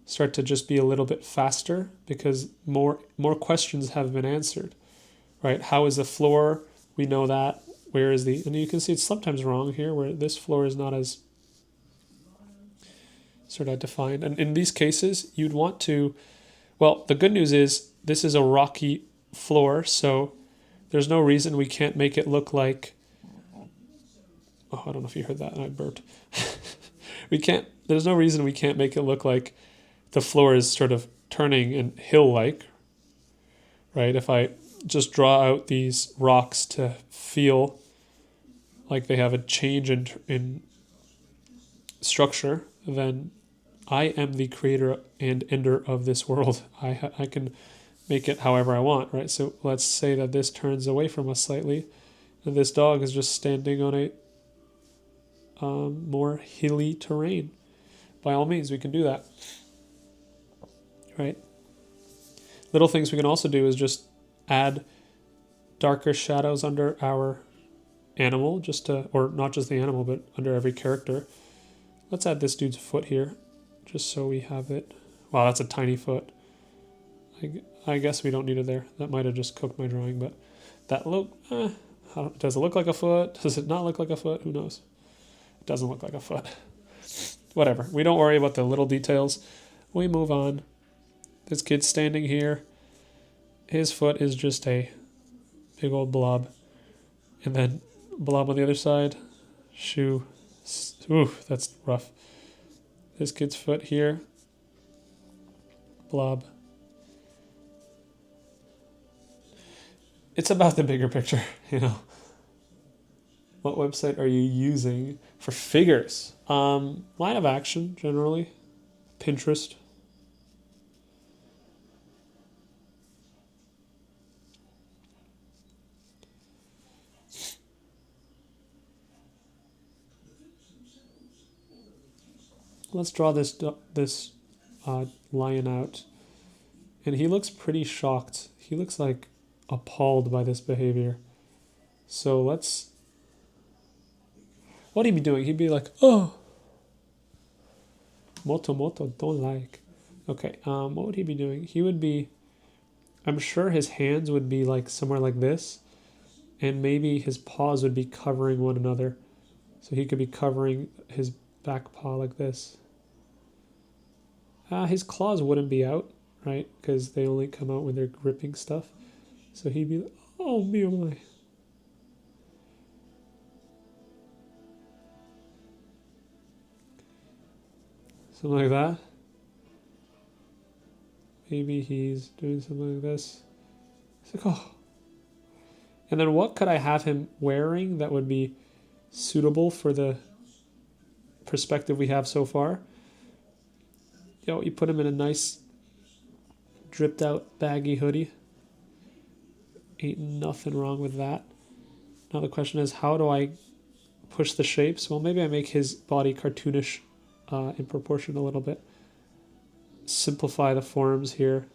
start to just be a little bit faster, because more questions have been answered, right? How is the floor? We know that. Where is and you can see it's sometimes wrong here where this floor is not as sort of defined. And in these cases, you'd want to, well, the good news is this is a rocky floor, so there's no reason we can't make it look like, oh, I don't know if you heard that, and I burped. There's no reason we can't make it look like the floor is sort of turning and hill-like, right? If I just draw out these rocks to feel like they have a change in structure, then I am the creator and ender of this world. I can make it however I want, right? So let's say that this turns away from us slightly, and this dog is just standing on a more hilly terrain. By all means, we can do that, right? Little things we can also do is just add darker shadows under our animal, just to, or not just the animal, but under every character. Let's add this dude's foot here, just so we have it. Wow, that's a tiny foot. I guess we don't need it there. That might have just cooked my drawing, but that look, does it look like a foot? Does it not look like a foot? Who knows? It doesn't look like a foot. Whatever. We don't worry about the little details. We move on. This kid's standing here. His foot is just a big old blob. And then blob on the other side. Shoe. Ooh, that's rough. This kid's foot here. Blob. It's about the bigger picture, you know. What website are you using for figures? Line of Action, generally. Pinterest. Let's draw this lion out. And he looks pretty shocked. He looks like appalled by this behavior. So let's... What'd he be doing? He'd be like, oh, moto, don't like. Okay, what would he be doing? He would be... I'm sure his hands would be like somewhere like this. And maybe his paws would be covering one another. So he could be covering his back paw like this. His claws wouldn't be out, right? Because they only come out when they're gripping stuff. So he'd be like, oh, me, oh my. Something like that. Maybe he's doing something like this. It's like, oh. And then what could I have him wearing that would be suitable for the perspective we have so far? You know, you put him in a nice dripped out baggy hoodie. Ain't nothing wrong with that. Now the question is, how do I push the shapes? Well, maybe I make his body cartoonish in proportion a little bit. Simplify the forms here.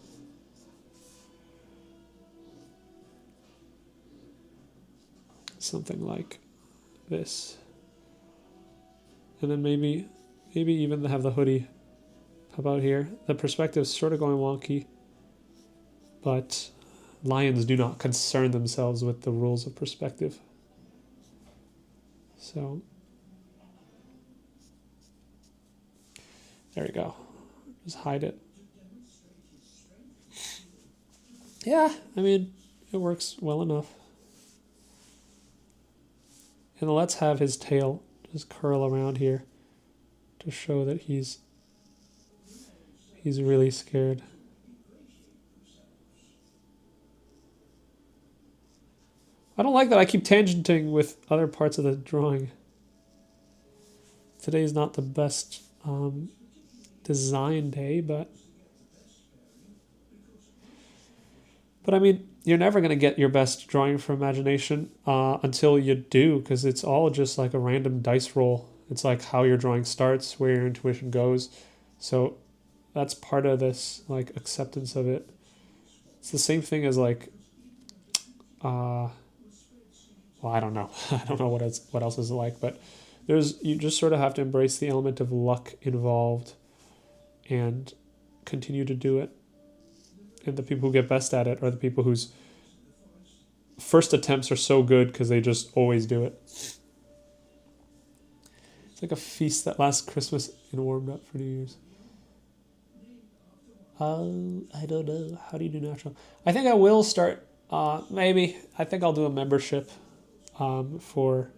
Something like this. And then maybe even have the hoodie. How about here? The perspective's sort of going wonky, but lions do not concern themselves with the rules of perspective. So there you go. Just hide it. Yeah, I mean, it works well enough. And let's have his tail just curl around here to show that he's really scared. I don't like that I keep tangenting with other parts of the drawing. Today's not the best design day, but I mean, you're never going to get your best drawing from imagination until you do, because it's all just like a random dice roll. It's like how your drawing starts, where your intuition goes. So that's part of this like acceptance of it. It's the same thing as like, well, I don't know. I don't know what else is like, but you just sort of have to embrace the element of luck involved and continue to do it. And the people who get best at it are the people whose first attempts are so good because they just always do it. It's like a feast that lasts Christmas and warmed up for New Year's. I don't know. How do you do natural? I think I will start, maybe. I think I'll do a membership for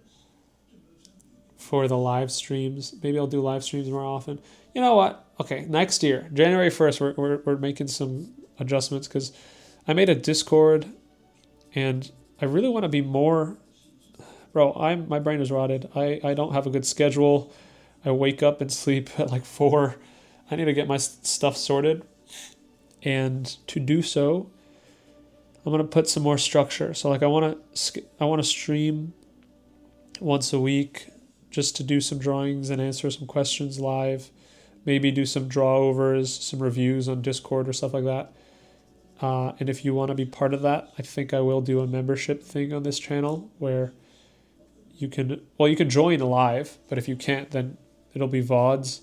the live streams. Maybe I'll do live streams more often. You know what? Okay, next year, January 1st, we're making some adjustments because I made a Discord, and I really want to be more. Bro, my brain is rotted. I don't have a good schedule. I wake up and sleep at like 4. I need to get my stuff sorted. And to do so, I'm going to put some more structure. So like I want to stream once a week just to do some drawings and answer some questions live. Maybe do some draw overs, some reviews on Discord or stuff like that. And if you want to be part of that, I think I will do a membership thing on this channel where you can join live, but if you can't, then it'll be VODs.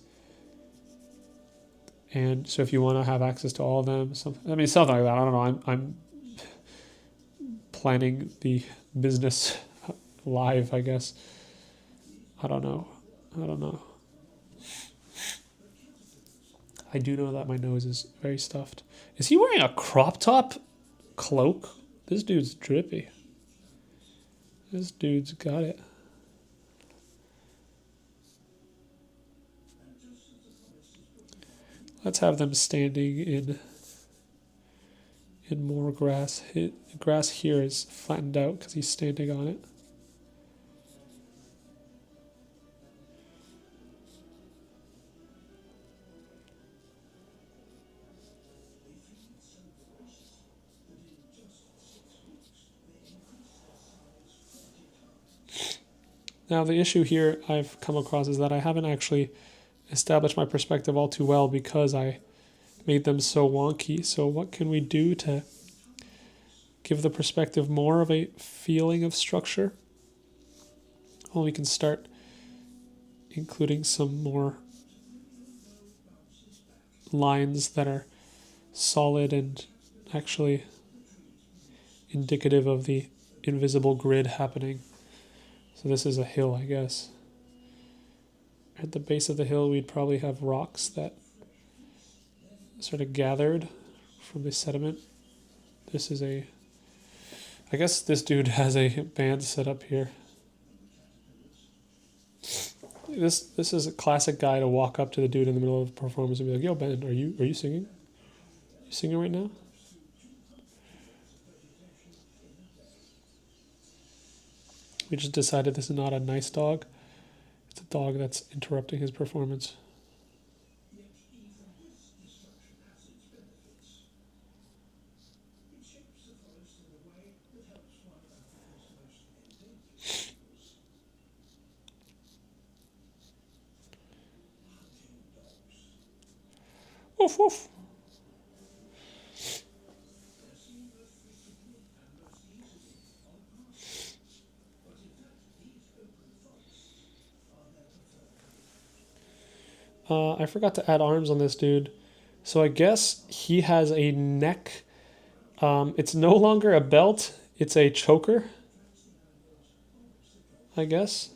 And so if you want to have access to all of them, something like that. I don't know. I'm planning the business live, I guess. I don't know. I do know that my nose is very stuffed. Is he wearing a crop top cloak? This dude's drippy. This dude's got it. Let's have them standing in more grass. The grass here is flattened out because he's standing on it. Now the issue here I've come across is that I haven't actually established my perspective all too well because I made them so wonky. So what can we do to give the perspective more of a feeling of structure? Well, we can start including some more lines that are solid and actually indicative of the invisible grid happening. So this is a hill, I guess. At the base of the hill, we'd probably have rocks that sort of gathered from the sediment. This is I guess this dude has a band set up here. This is a classic guy to walk up to the dude in the middle of a performance and be like, "Yo, Ben, are you singing? You singing right now?" We just decided this is not a nice dog. It's a dog that's interrupting his performance. Woof woof. I forgot to add arms on this dude. So I guess he has a neck. It's no longer a belt. It's a choker, I guess.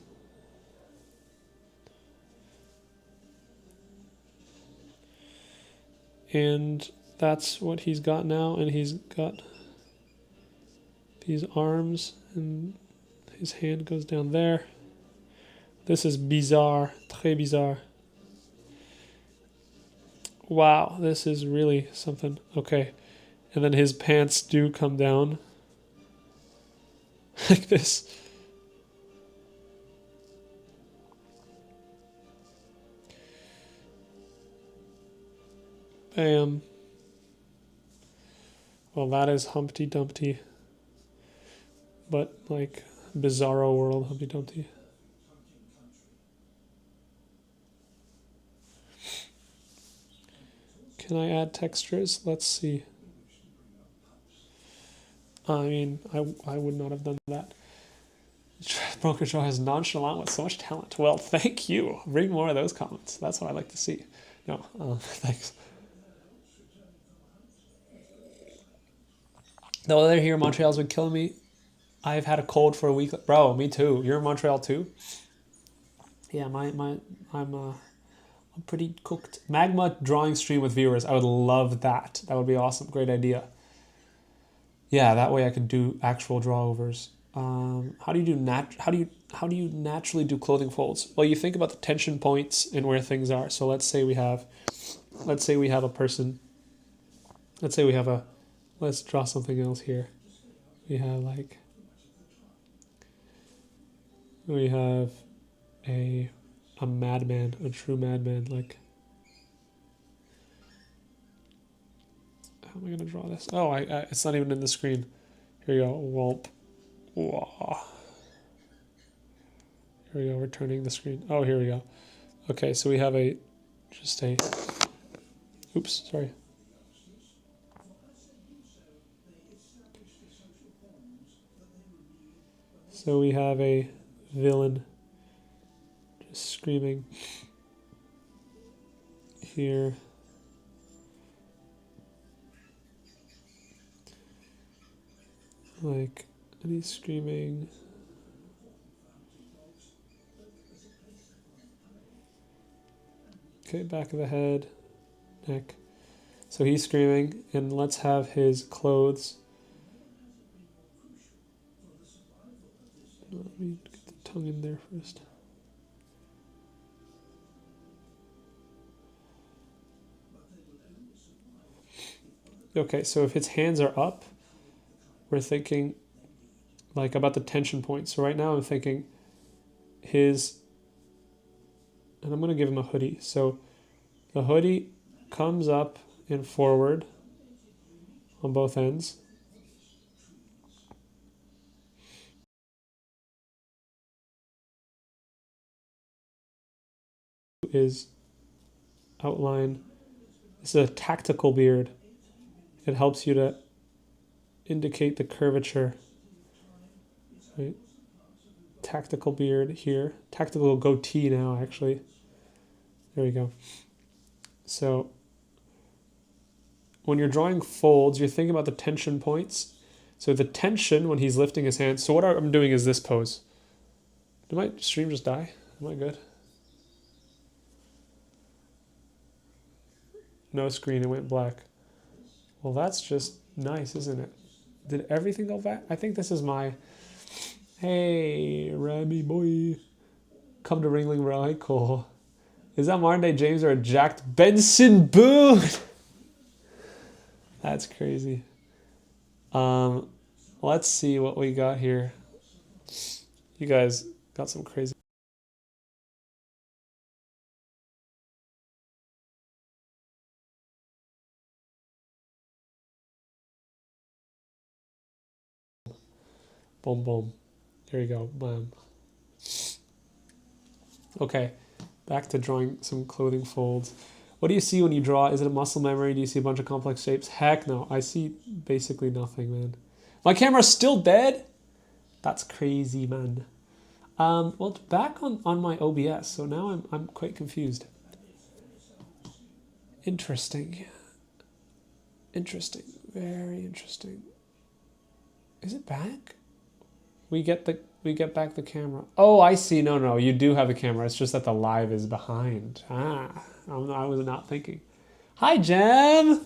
And that's what he's got now. And he's got these arms and his hand goes down there. This is bizarre, très bizarre. Wow, this is really something. Okay. And then his pants do come down. Like this. Bam. Well, that is Humpty Dumpty. But, like, Bizarro World Humpty Dumpty. Can I add textures? Let's see. I mean, I would not have done that. Broker Joe has nonchalant with so much talent. Well, thank you. Bring more of those comments. That's what I like to see. No, thanks. The weather here in Montreal's been killing me. I've had a cold for a week. Bro, me too. You're in Montreal too? Yeah, I'm pretty cooked. Magma drawing stream with viewers. I would love that. That would be awesome. Great idea. Yeah, that way I could do actual draw overs. How do you naturally do clothing folds? Well, you think about the tension points and where things are. So let's say we have a person. Let's say we have a let's draw something else here. We have like, we have a madman, a true madman. Like, how am I gonna draw this? Oh, it's not even in the screen. Here we go. Whoop. Whoa. Here we go. Returning the screen. Oh, here we go. Okay, so we have just a. Oops, sorry. So we have a villain just screaming here. Like, and he's screaming. Okay, back of the head, neck. So he's screaming, and let's have his clothes. Let me get the tongue in there first. Okay, so if his hands are up, we're thinking like about the tension point. So right now I'm thinking and I'm going to give him a hoodie. So the hoodie comes up and forward on both ends. Is outline. This is a tactical beard. It helps you to indicate the curvature. Right? Tactical beard here. Tactical goatee now, actually. There we go. So when you're drawing folds, you're thinking about the tension points. So the tension when he's lifting his hands. So what I'm doing is this pose. Did my stream just die? Am I good? No screen, it went black. Well, that's just nice, isn't it? Did everything go back? I think this is my... Hey, Rami boy. Come to Ringling Rye, cool. Is that modern day James or a jacked Benson Boone? That's crazy. Let's see what we got here. You guys got some crazy... Boom, boom. There you go. Bam. Okay, back to drawing some clothing folds. What do you see when you draw? Is it a muscle memory? Do you see a bunch of complex shapes? Heck no. I see basically nothing, man. My camera's still dead? That's crazy, man. Well, it's back on my OBS, so now I'm quite confused. Interesting. Interesting. Very interesting. Is it back? We get back the camera. Oh, I see. No, you do have the camera. It's just that the live is behind. I was not thinking. Hi, Jem.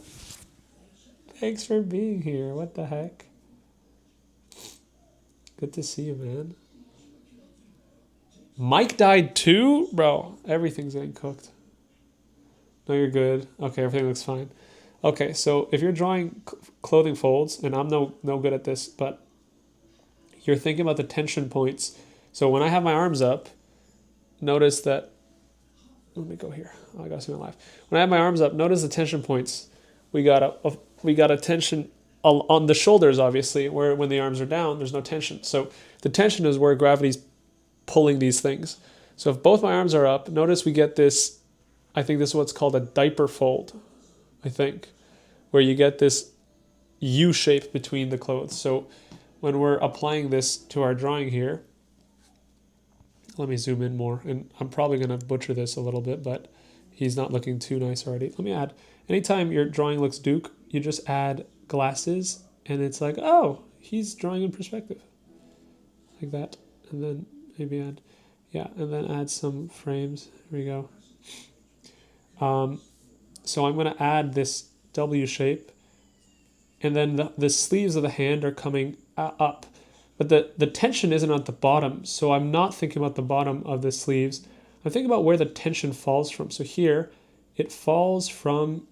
Thanks for being here. What the heck? Good to see you, man. Mike died too? Bro, everything's getting cooked. No, you're good. Okay, everything looks fine. Okay, so if you're drawing clothing folds, and I'm no good at this, but you're thinking about the tension points. So when I have my arms up, notice that, let me go here. Oh, I gotta see my live. When I have my arms up, notice the tension points. We got a tension on the shoulders, obviously, where when the arms are down, there's no tension. So the tension is where gravity's pulling these things. So if both my arms are up, notice we get this, I think this is what's called a diaper fold, I think, where you get this U shape between the clothes. So when we're applying this to our drawing here, let me zoom in more, and I'm probably going to butcher this a little bit, but he's not looking too nice already. Let me add, anytime your drawing looks Duke, you just add glasses, and it's like, oh, he's drawing in perspective. Like that, and then maybe add, yeah, and then add some frames. Here we go. So I'm going to add this W shape, and then the sleeves of the hand are coming up. But the tension isn't at the bottom, so I'm not thinking about the bottom of the sleeves. I'm thinking about where the tension falls from. So here, it falls from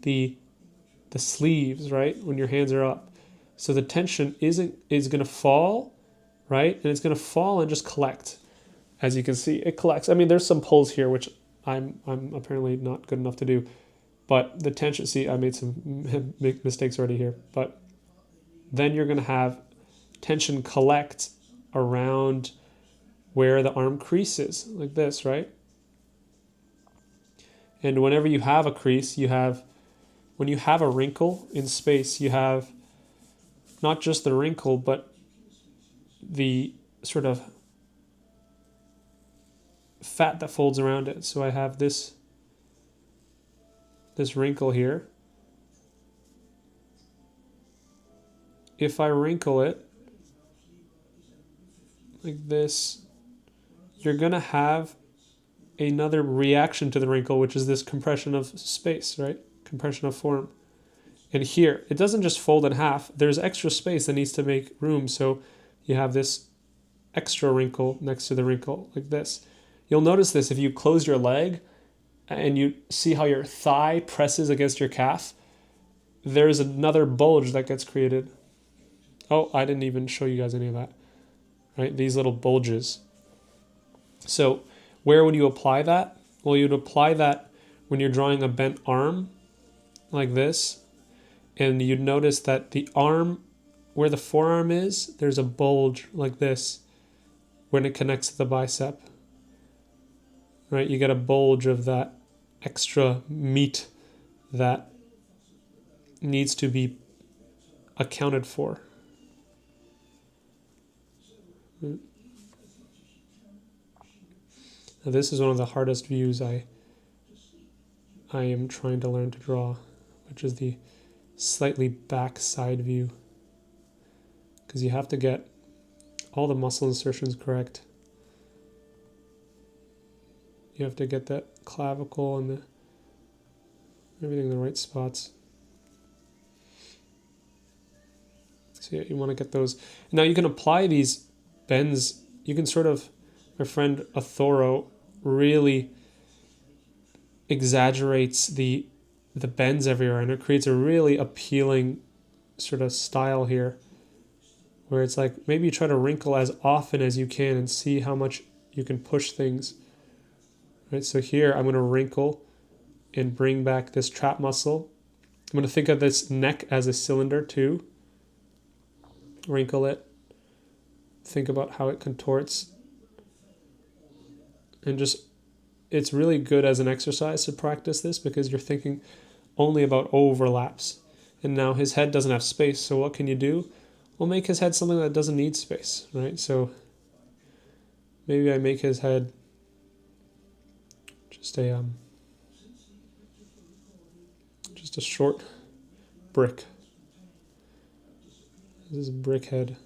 the the sleeves, right? When your hands are up. So the tension is going to fall, right? And it's going to fall and just collect. As you can see, it collects. I mean, there's some pulls here, which I'm apparently not good enough to do. But the tension, see, I made some mistakes already here. But then you're going to have tension collect around where the arm crease is, like this, right? And whenever you have a crease, when you have a wrinkle in space, you have not just the wrinkle, but the sort of fat that folds around it. So I have this wrinkle here. If I wrinkle it like this, you're going to have another reaction to the wrinkle, which is this compression of space, right? Compression of form. And here, it doesn't just fold in half. There's extra space that needs to make room. So you have this extra wrinkle next to the wrinkle, like this. You'll notice this if you close your leg and you see how your thigh presses against your calf. There's another bulge that gets created. Oh, I didn't even show you guys any of that, right? These little bulges. So where would you apply that? Well, you'd apply that when you're drawing a bent arm like this. And you'd notice that the arm, where the forearm is, there's a bulge like this when it connects to the bicep. Right? You get a bulge of that extra meat that needs to be accounted for. Now, this is one of the hardest views I am trying to learn to draw, which is the slightly back side view, because you have to get all the muscle insertions correct. You have to get that clavicle and everything in the right spots. So yeah, you want to get those. Now you can apply these bends. You can sort of, my friend Athoro really exaggerates the bends everywhere, and it creates a really appealing sort of style here, where it's like maybe you try to wrinkle as often as you can and see how much you can push things. Right, so here I'm going to wrinkle and bring back this trap muscle. I'm going to think of this neck as a cylinder too. Wrinkle it. Think about how it contorts. And just, it's really good as an exercise to practice this, because you're thinking only about overlaps. And now his head doesn't have space, so what can you do? Well, make his head something that doesn't need space, right? So maybe I make his head just a short brick. This is a brick head.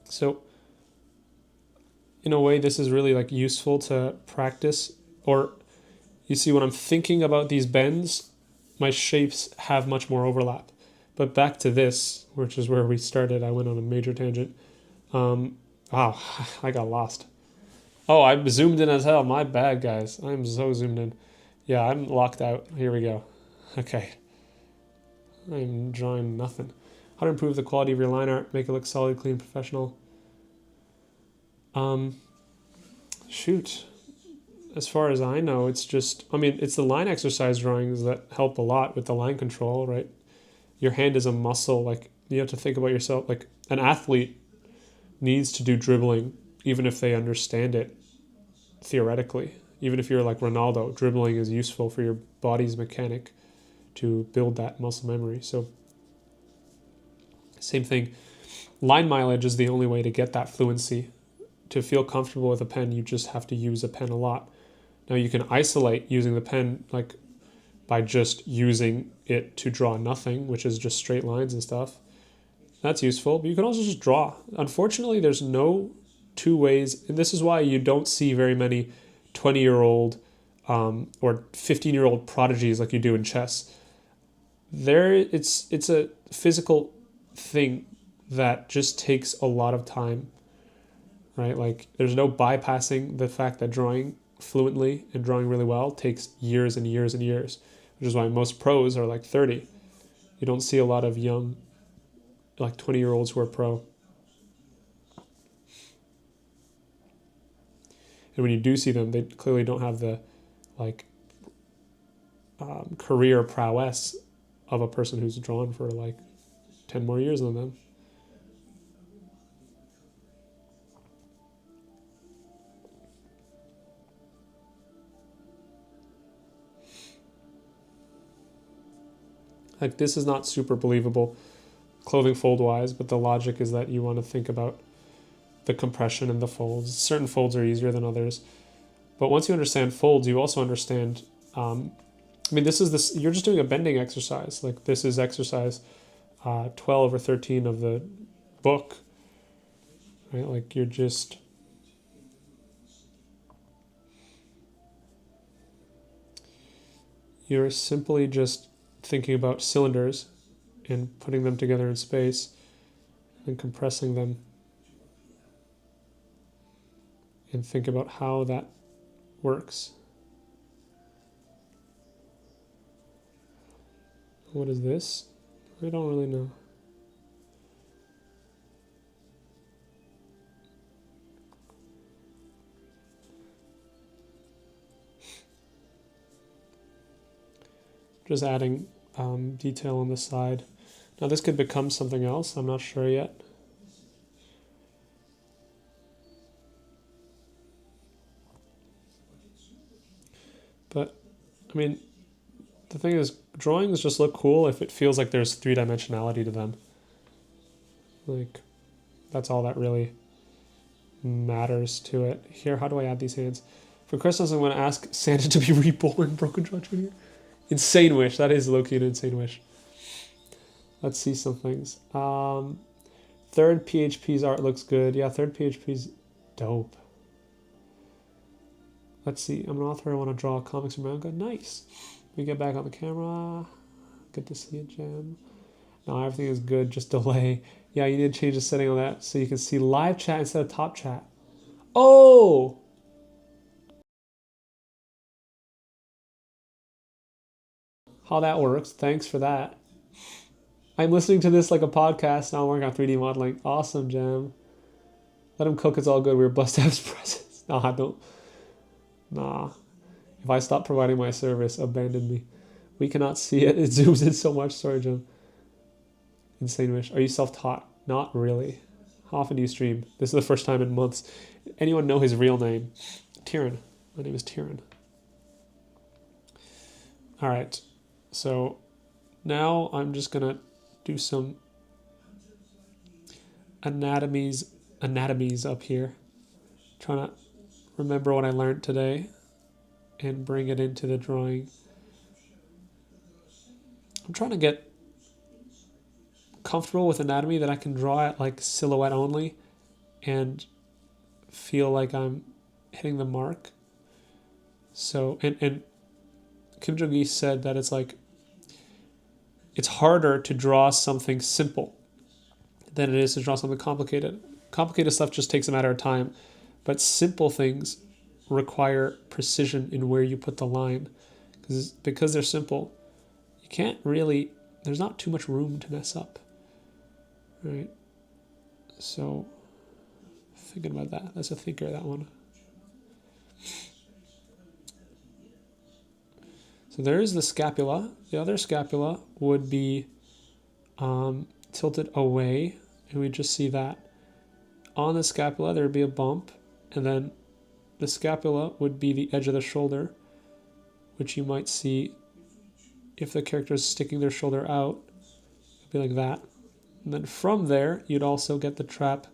So in a way, this is really like useful to practice. Or you see, when I'm thinking about these bends, my shapes have much more overlap. But back to this, which is where we started, I went on a major tangent. Wow, I got lost. Oh, I'm zoomed in as hell. My bad, guys. I'm so zoomed in. Yeah, I'm locked out. Here we go. Okay. I'm drawing nothing. How to improve the quality of your line art, make it look solid, clean, professional. Shoot. As far as I know, it's just, I mean, it's the line exercise drawings that help a lot with the line control, right? Your hand is a muscle. Like, you have to think about yourself. Like, an athlete needs to do dribbling, even if they understand it theoretically. Even if you're like Ronaldo, dribbling is useful for your body's mechanic to build that muscle memory. So, same thing. Line mileage is the only way to get that fluency. To feel comfortable with a pen, you just have to use a pen a lot. Now you can isolate using the pen, like by just using it to draw nothing, which is just straight lines and stuff. That's useful, but you can also just draw. Unfortunately, there's no two ways, and this is why you don't see very many 20-year-old or 15-year-old prodigies like you do in chess. it's a physical thing that just takes a lot of time, right? Like there's no bypassing the fact that drawing fluently and drawing really well takes years and years and years, which is why most pros are like 30. You don't see a lot of young, like 20-year-olds who are pro. And when you do see them, they clearly don't have the like career prowess of a person who's drawn for like 10 more years than them. Like this is not super believable clothing fold wise, but the logic is that you want to think about the compression and the folds. Certain folds are easier than others. But once you understand folds, you also understand, you're just doing a bending exercise. Like this is exercise 12 or 13 of the book, right? Like you're simply just thinking about cylinders and putting them together in space and compressing them, and think about how that works. What is this? I don't really know. Just adding detail on the side. Now this could become something else. I'm not sure yet. But, I mean, the thing is, drawings just look cool if it feels like there's three-dimensionality to them. Like, that's all that really matters to it. Here, how do I add these hands? For Christmas, I'm going to ask Santa to be reborn, Broken Jaw Jr. Insane wish. That is low-key an insane wish. Let's see some things. Third PHP's art looks good. Yeah, third PHP's dope. Let's see. I'm an author. I want to draw comics and manga. Nice. We get back on the camera. Good to see it, Jam. No, everything is good. Just delay. Yeah, you need to change the setting on that so you can see live chat instead of top chat. Oh! How that works. Thanks for that. I'm listening to this like a podcast. Now I'm working on 3D modeling. Awesome, Jam. Let him cook. It's all good. We were blessed to have his presence. No, I don't. Nah. If I stop providing my service, abandon me. We cannot see it. It zooms in so much. Sorry, Jim. Insane wish. Are you self-taught? Not really. How often do you stream? This is the first time in months. Anyone know his real name? Tyrion. My name is Tyrion. All right. So now I'm just going to do some anatomies up here. Trying to remember what I learned today and bring it into the drawing. I'm trying to get comfortable with anatomy that I can draw at like silhouette only and feel like I'm hitting the mark. So, and Kim Jong-gi said that it's like, it's harder to draw something simple than it is to draw something complicated. Complicated stuff just takes a matter of time, but simple things require precision in where you put the line. Because they're simple, you can't really, there's not too much room to mess up, right? So, thinking about that. That's a thinker, that one. So there is the scapula. The other scapula would be tilted away, and we just see that. On the scapula, there would be a bump, and then the scapula would be the edge of the shoulder, which you might see if the character is sticking their shoulder out. It would be like that. And then from there, you'd also get the trap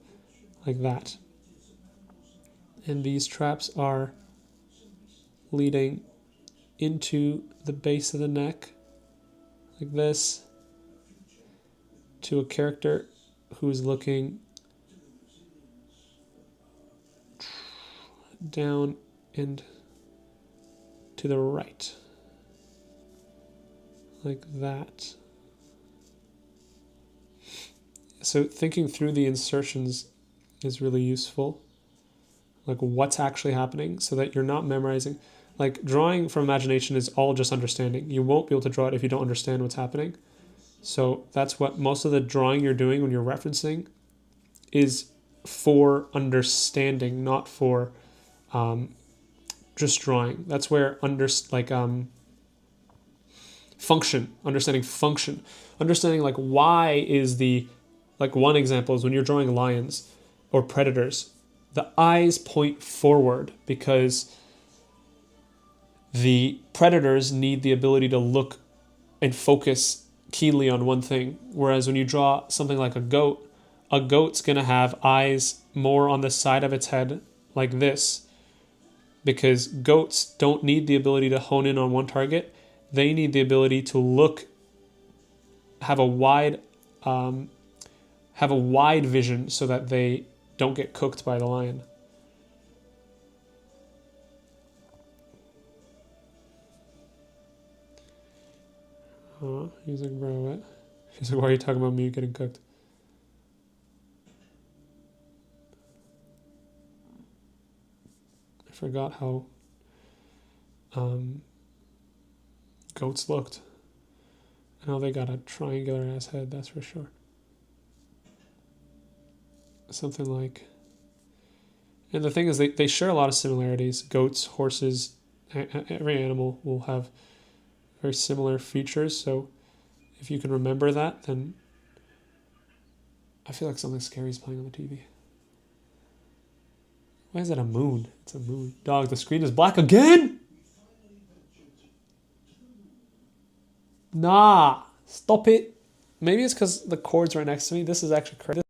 like that. And these traps are leading into the base of the neck, like this, to a character who's looking down and to the right, like that. So thinking through the insertions is really useful. Like what's actually happening so that you're not memorizing. Like drawing from imagination is all just understanding. You won't be able to draw it if you don't understand what's happening. So that's what most of the drawing you're doing when you're referencing is for understanding, not for just drawing. That's where function, understanding like why is the, like one example is when you're drawing lions or predators, the eyes point forward because the predators need the ability to look and focus keenly on one thing. Whereas when you draw something like a goat's going to have eyes more on the side of its head like this, because goats don't need the ability to hone in on one target. They need the ability to look, have a wide vision so that they don't get cooked by the lion. He's like, bro, what? He's like, why are you talking about me getting cooked? I forgot how goats looked. I know they got a triangular ass head, that's for sure. Something like, and the thing is they share a lot of similarities. Goats, horses, every animal will have very similar features. So if you can remember that, then I feel like something scary is playing on the TV. Why is that a moon? It's a moon. Dog, the screen is black again? Nah, stop it. Maybe it's because the cord's right next to me. This is actually crazy.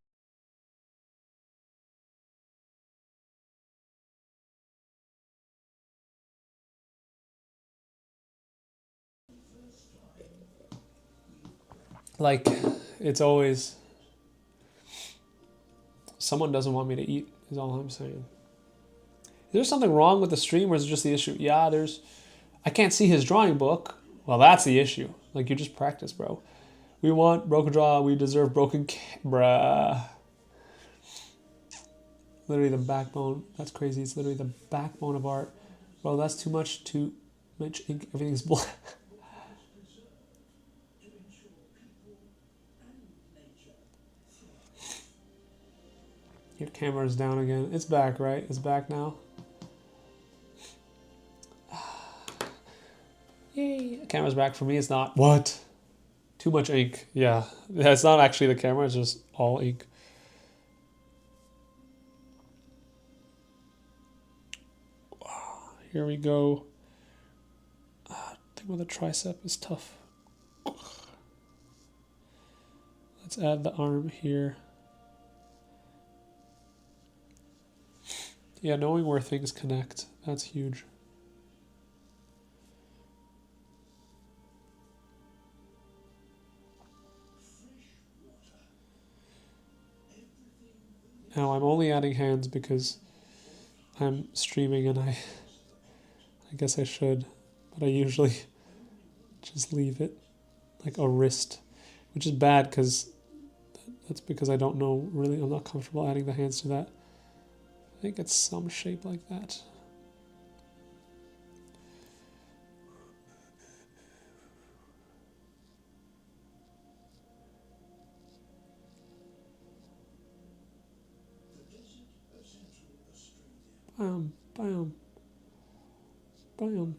Like, it's always, someone doesn't want me to eat is all I'm saying. Is there something wrong with the stream or is it just the issue? Yeah, I can't see his drawing book. Well, that's the issue. Like, you just practice, bro. We want broken draw. We deserve broken bruh. Literally the backbone. That's crazy. It's literally the backbone of art. Bro, that's too much ink. Everything's black. Your camera's down again. It's back, right? It's back now. Yay. The camera's back for me. It's not. What? Too much ink. Yeah. It's not actually the camera. It's just all ink. Here we go. I think with the tricep is tough. Let's add the arm here. Yeah, knowing where things connect, that's huge. Now I'm only adding hands because I'm streaming and I guess I should, but I usually just leave it like a wrist, which is bad because that's because I don't know really, I'm not comfortable adding the hands to that. I think it's some shape like that. Bam, bam, bam.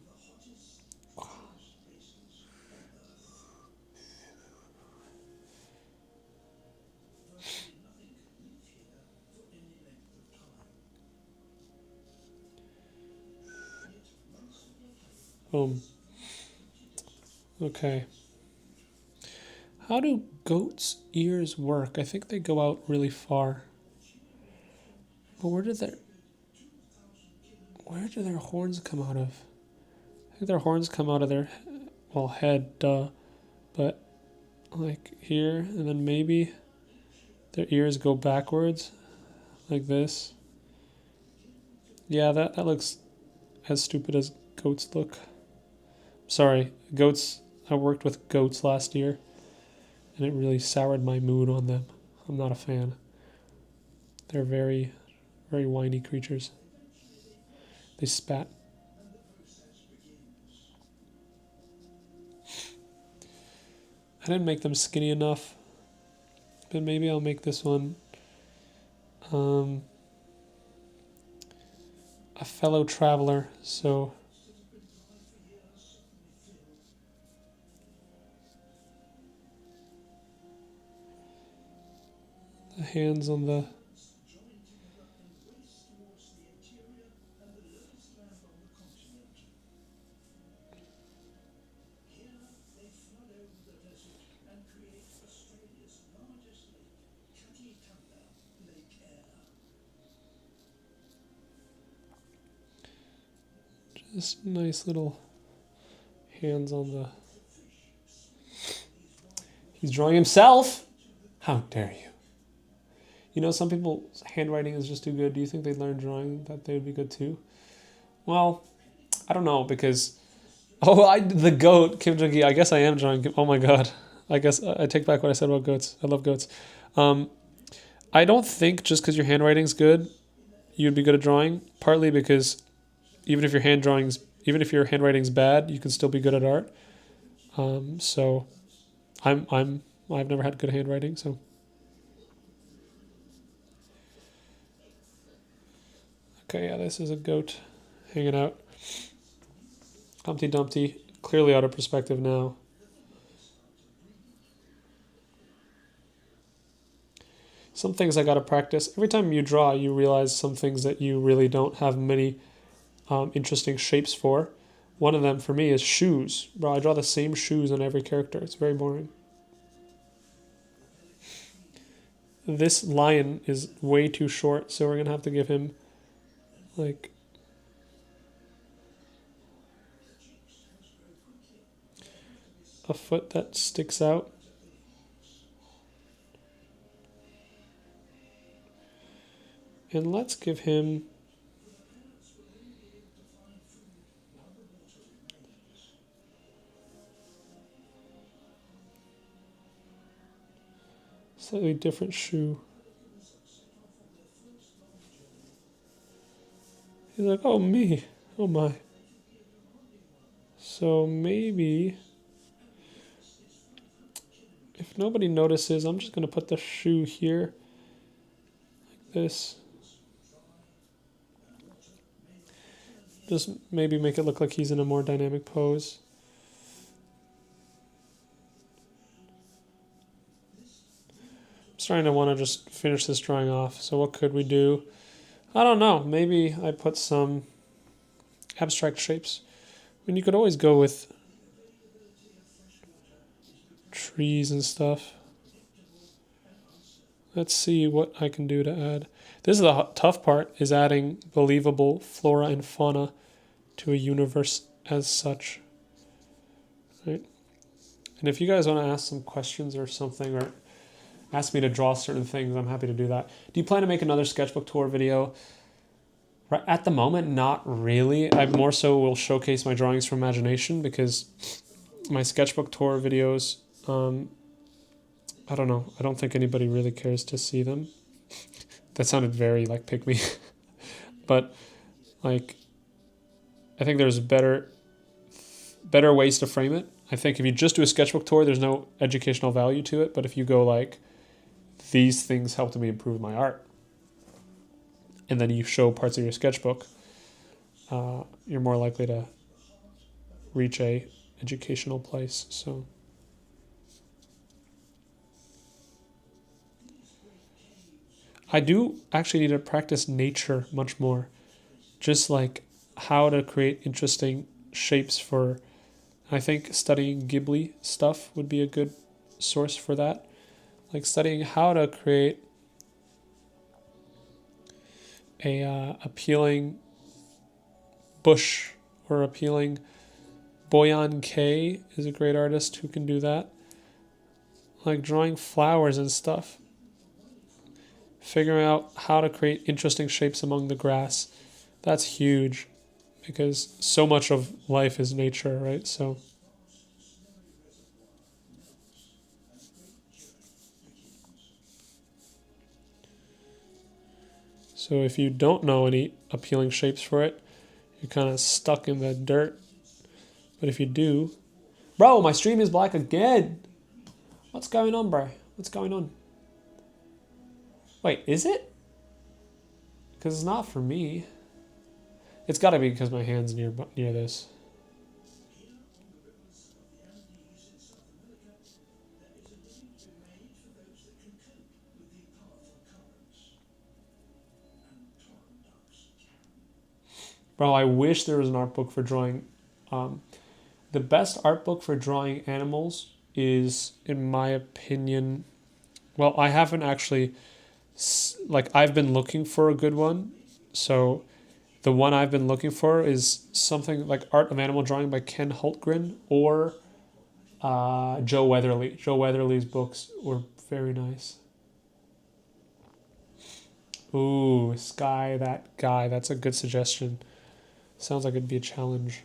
Boom. Okay. How do goats' ears work? I think they go out really far. But where do their horns come out of? I think their horns come out of their, well, head, duh. But like here, and then maybe their ears go backwards, like this. Yeah, that looks as stupid as goats look. Sorry, goats. I worked with goats last year, and it really soured my mood on them. I'm not a fan. They're very, very whiny creatures. They spat. I didn't make them skinny enough, but maybe I'll make this one a fellow traveler. So the hands on the just nice little hands on the. He's drawing himself. How dare you? You know, some people's handwriting is just too good. Do you think they'd learn drawing that they would be good too? Well, I don't know, because the goat Kim Jong-gi. I guess I am drawing. Oh my god. I guess I take back what I said about goats. I love goats. I don't think just because your handwriting's good, you'd be good at drawing. Partly because even if your handwriting's bad, you can still be good at art. So I've never had good handwriting, so. Okay, yeah, this is a goat hanging out. Humpty Dumpty, clearly out of perspective now. Some things I gotta practice. Every time you draw, you realize some things that you really don't have many interesting shapes for. One of them for me is shoes. Bro, I draw the same shoes on every character. It's very boring. This lion is way too short, so we're gonna have to give him like a foot that sticks out. And let's give him slightly different shoe. He's like, oh me, oh my. So maybe, if nobody notices, I'm just gonna put the shoe here, like this. Just maybe make it look like he's in a more dynamic pose. I'm starting to want to just finish this drawing off. So what could we do? I don't know. Maybe I put some abstract shapes. I mean, you could always go with trees and stuff. Let's see what I can do to add. This is the tough part, is adding believable flora and fauna to a universe as such. Right? And if you guys want to ask some questions or something, or ask me to draw certain things, I'm happy to do that. Do you plan to make another sketchbook tour video? Right at the moment, not really. I more so will showcase my drawings from imagination, because my sketchbook tour videos, I don't know. I don't think anybody really cares to see them. That sounded very like pick me. But like, I think there's better ways to frame it. I think if you just do a sketchbook tour, there's no educational value to it. But if you go like, these things helped me improve my art, and then you show parts of your sketchbook, you're more likely to reach a educational place. So I do actually need to practice nature much more. Just like how to create interesting shapes for, I think studying Ghibli stuff would be a good source for that. Like studying how to create a appealing bush, or appealing. Boyan K is a great artist who can do that. Like drawing flowers and stuff. Figuring out how to create interesting shapes among the grass. That's huge, because so much of life is nature, right? So So if you don't know any appealing shapes for it, you're kind of stuck in the dirt. But if you do... Bro, my stream is black again! What's going on, bro? What's going on? Wait, is it? Because it's not for me. It's got to be because my hand's near this. Bro, I wish there was an art book for drawing. The best art book for drawing animals is, in my opinion... Well, I haven't actually... Like, I've been looking for a good one. So, the one I've been looking for is something like Art of Animal Drawing by Ken Hultgren or Joe Weatherly. Joe Weatherly's books were very nice. Ooh, Sky, that guy. That's a good suggestion. Sounds like it'd be a challenge.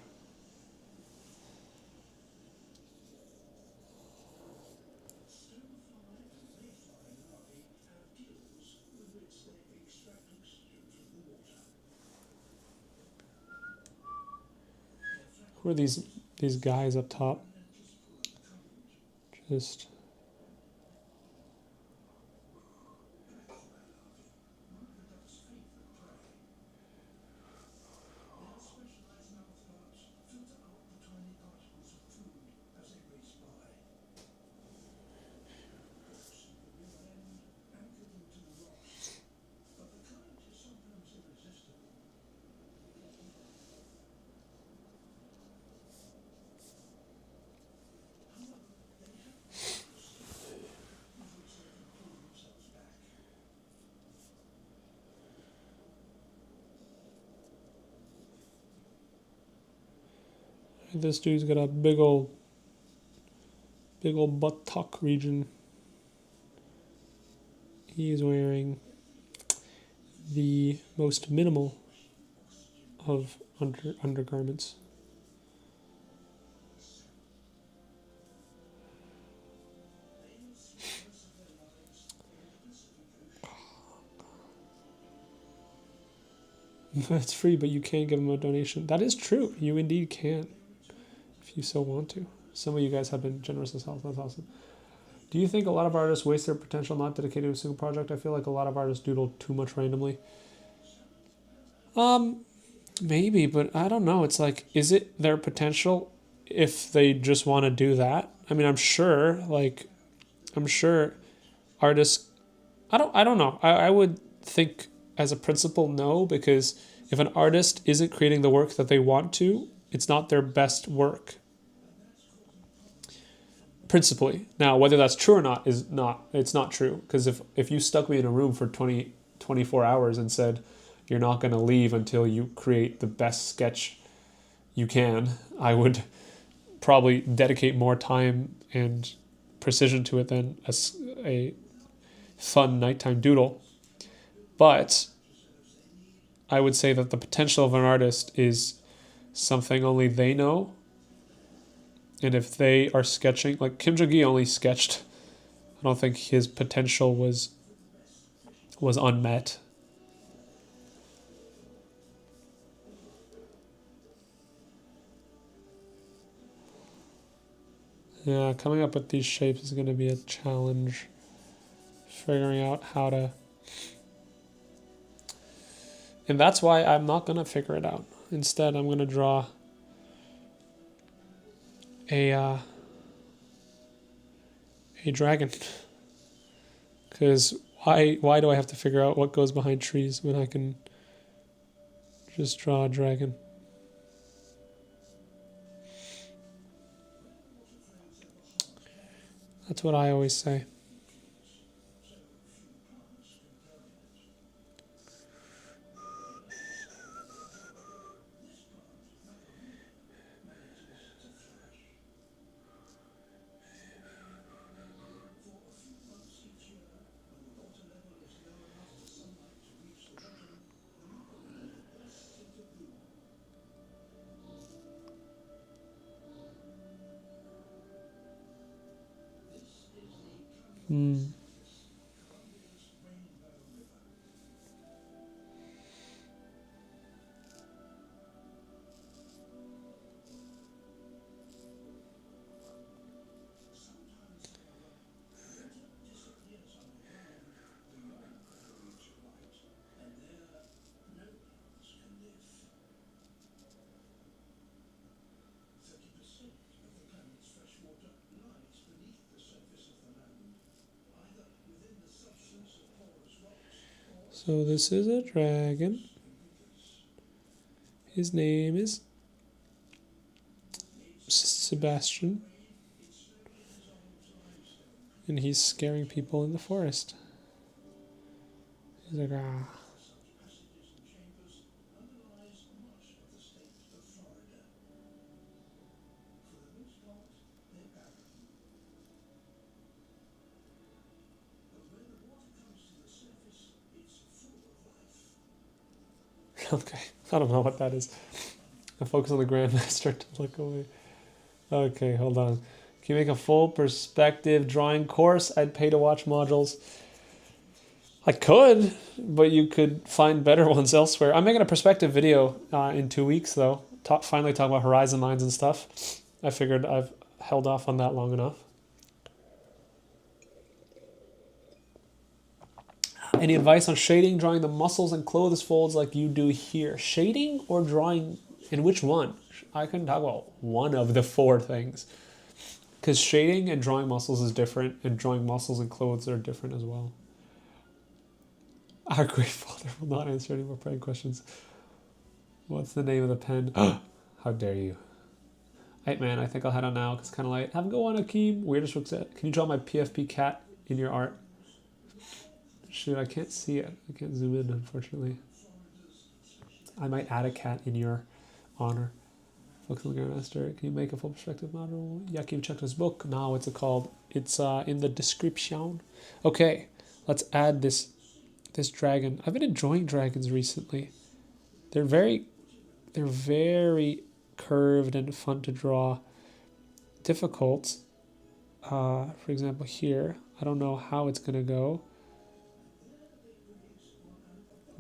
Who are these guys up top? Just... This dude's got a big old buttock region. He's wearing the most minimal of undergarments. It's free, but you can't give him a donation. That is true. You indeed can, if you so want to. Some of you guys have been generous as hell. That's awesome. Do you think a lot of artists waste their potential not dedicated to a single project? I feel like a lot of artists doodle too much randomly. Maybe, but I don't know. It's like, is it their potential if they just want to do that? I mean, I'm sure artists... I don't know. I would think as a principle, no, because if an artist isn't creating the work that they want to, it's not their best work. Principally. Now, whether that's true or not, it's not true. Because if you stuck me in a room for 24 hours and said, you're not going to leave until you create the best sketch you can, I would probably dedicate more time and precision to it than a fun nighttime doodle. But I would say that the potential of an artist is something only they know. And if they are sketching, like Kim Jong-gi only sketched, I don't think his potential was unmet. Yeah, coming up with these shapes is going to be a challenge. Figuring out how to... And that's why I'm not going to figure it out. Instead, I'm going to draw a dragon. Because why do I have to figure out what goes behind trees when I can just draw a dragon? That's what I always say. So this is a dragon. His name is Sebastian. And he's scaring people in the forest. He's like, ah. Okay, I don't know what that is. I focus on the Grandmaster to look away. Okay, hold on. Can you make a full perspective drawing course? I'd pay to watch modules. I could, but you could find better ones elsewhere. I'm making a perspective video in 2 weeks, though. Finally talk about horizon lines and stuff. I figured I've held off on that long enough. Any advice on shading, drawing the muscles and clothes folds like you do here? Shading or drawing, and which one? I can talk about one of the 4 things. Because shading and drawing muscles is different, and drawing muscles and clothes are different as well. Our great father will not answer any more prank questions. What's the name of the pen? How dare you. Hey man, I think I'll head on now because it's kind of late. Have a good one, Akeem. Weirdest looks at. Can you draw my PFP cat in your art? Shoot, I can't see it. I can't zoom in, unfortunately. I might add a cat in your honor. Focus on the Grandmaster. Can you make a full perspective model? Yeah, can you check this book? No, what's it called? It's in the description. Okay, let's add this dragon. I've been enjoying dragons recently. They're very curved and fun to draw. Difficult. For example, here, I don't know how it's gonna go.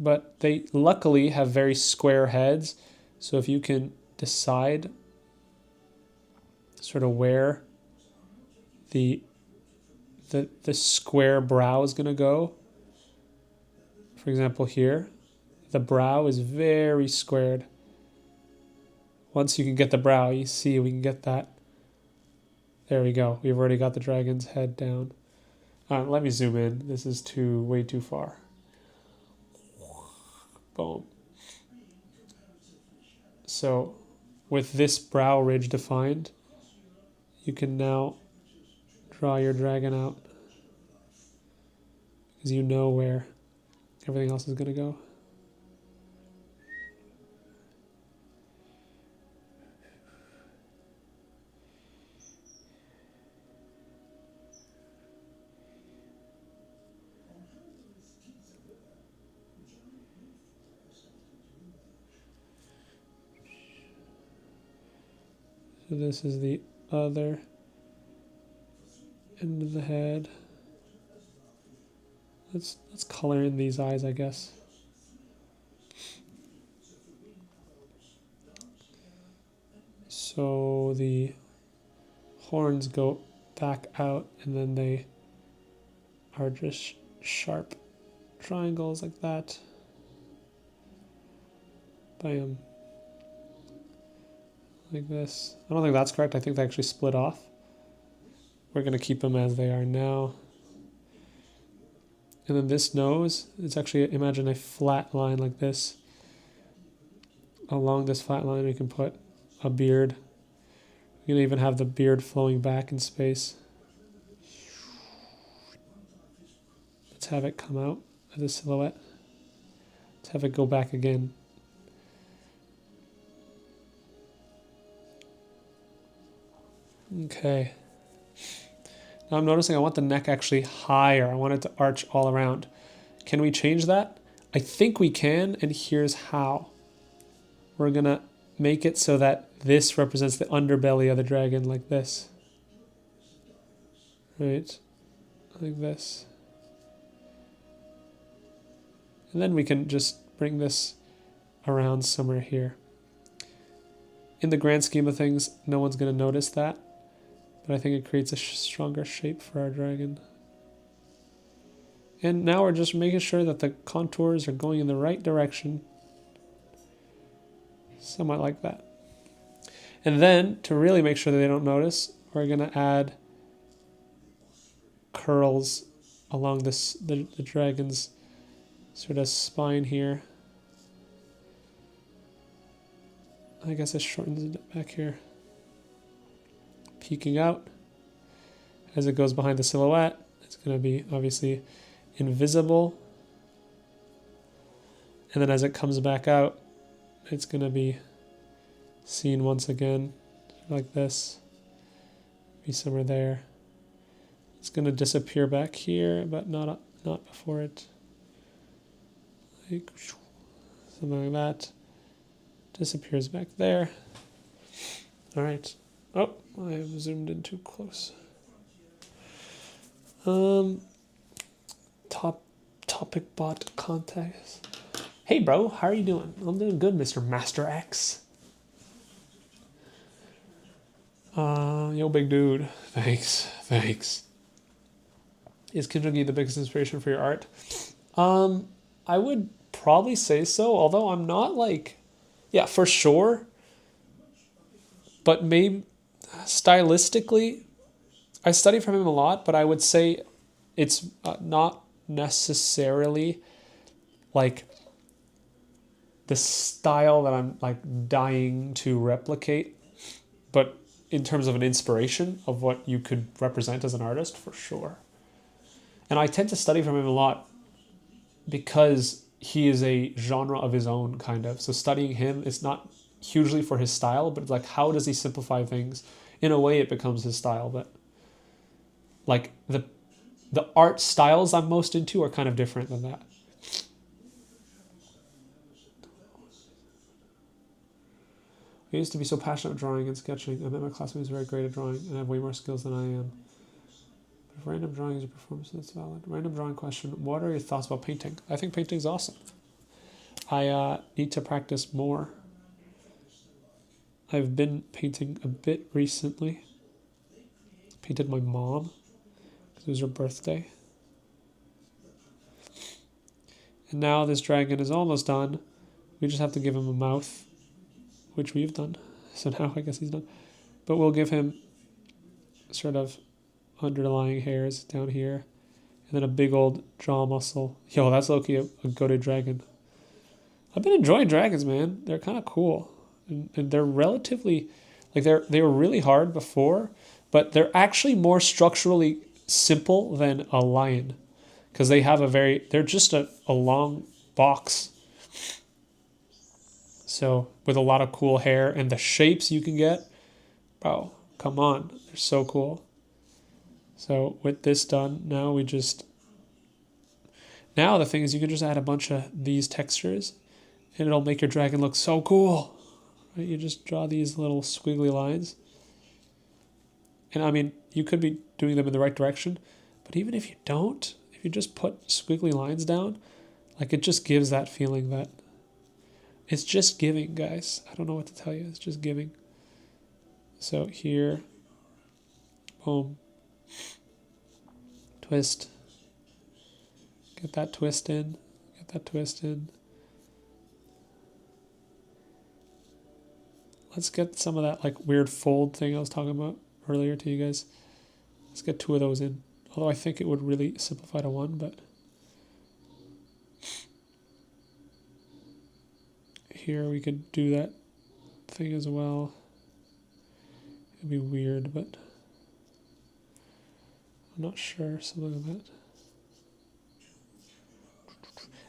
But they luckily have very square heads. So if you can decide sort of where the square brow is going to go. For example, here, the brow is very squared. Once you can get the brow, you see we can get that. There we go. We've already got the dragon's head down. Let me zoom in. This is way too far. Boom. So with this brow ridge defined, you can now draw your dragon out because you know where everything else is going to go. So this is the other end of the head. Let's color in these eyes, I guess. So the horns go back out and then they are just sharp triangles like that. Bam. Like this. I don't think that's correct. I think they actually split off. We're going to keep them as they are now. And then this nose, it's actually, imagine a flat line like this. Along this flat line we can put a beard. We can even have the beard flowing back in space. Let's have it come out as a silhouette. Let's have it go back again. Okay. Now I'm noticing I want the neck actually higher. I want it to arch all around. Can we change that? I think we can, and here's how. We're gonna make it so that this represents the underbelly of the dragon like this. Right? Like this. And then we can just bring this around somewhere here. In the grand scheme of things, no one's gonna notice that. But I think it creates a stronger shape for our dragon. And now we're just making sure that the contours are going in the right direction. Somewhat like that. And then, to really make sure that they don't notice, we're going to add curls along the dragon's sort of spine here. I guess it shortens it back here. Peeking out. As it goes behind the silhouette, it's going to be obviously invisible. And then as it comes back out, it's going to be seen once again, like this. Be somewhere there. It's going to disappear back here, but not before it. Like something like that. Disappears back there. All right. Oh, I have zoomed in too close. Topic bot contest. Hey, bro, how are you doing? I'm doing good, Mr. Master X. Yo, big dude. Thanks. Is Kentucky the biggest inspiration for your art? I would probably say so, although I'm not like, yeah, for sure. But maybe stylistically, I study from him a lot, but I would say it's not necessarily like the style that I'm like dying to replicate, but in terms of an inspiration of what you could represent as an artist, for sure. And I tend to study from him a lot because he is a genre of his own, kind of. So studying him is not hugely for his style, but like how does he simplify things? In a way, it becomes his style, but like the art styles I'm most into are kind of different than that. I used to be so passionate about drawing and sketching. I met my classmates very great at drawing and have way more skills than I am. But if random drawing is a performance, that's valid. Random drawing question. What are your thoughts about painting? I think painting's awesome. I need to practice more. I've been painting a bit recently. Painted my mom because it was her birthday. And now this dragon is almost done. We just have to give him a mouth, which we've done. So now I guess he's done. But we'll give him sort of underlying hairs down here. And then a big old jaw muscle. Yo, that's low-key a goated dragon. I've been enjoying dragons, man. They're kind of cool. And they're relatively, like they were really hard before, but they're actually more structurally simple than a lion. Because they have they're just a long box. So with a lot of cool hair and the shapes you can get, bro, come on. They're so cool. So with this done, now the thing is you can just add a bunch of these textures and it'll make your dragon look so cool. Right? You just draw these little squiggly lines. And I mean, you could be doing them in the right direction, but even if you don't, if you just put squiggly lines down, like it just gives that feeling that it's just giving, guys. I don't know what to tell you. It's just giving. So here, boom, twist. Get that twist in. Get that twist in. Let's get some of that like weird fold thing I was talking about earlier to you guys. Let's get 2 of those in. Although I think it would really simplify to 1, but here we could do that thing as well. It'd be weird, but I'm not sure, something like that.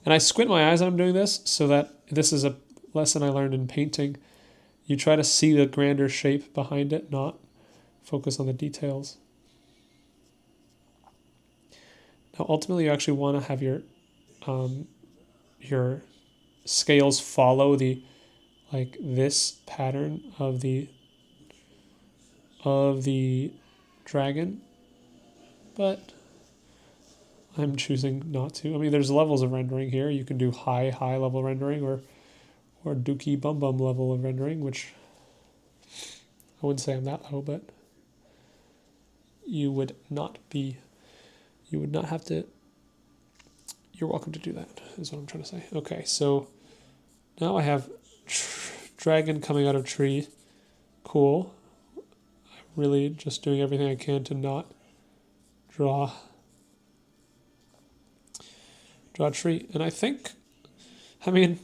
And I squint my eyes when I'm doing this, so that this is a lesson I learned in painting. You try to see the grander shape behind it, not focus on the details. Now, ultimately, you actually want to have your scales follow this pattern of the dragon, but I'm choosing not to. I mean, there's levels of rendering here. You can do high level rendering or dookie bum level of rendering, which I wouldn't say I'm that low, but you would not have to. You're welcome to do that, is what I'm trying to say. Okay, so now I have dragon coming out of tree. Cool. I'm really just doing everything I can to not draw draw a tree. And I think, I mean,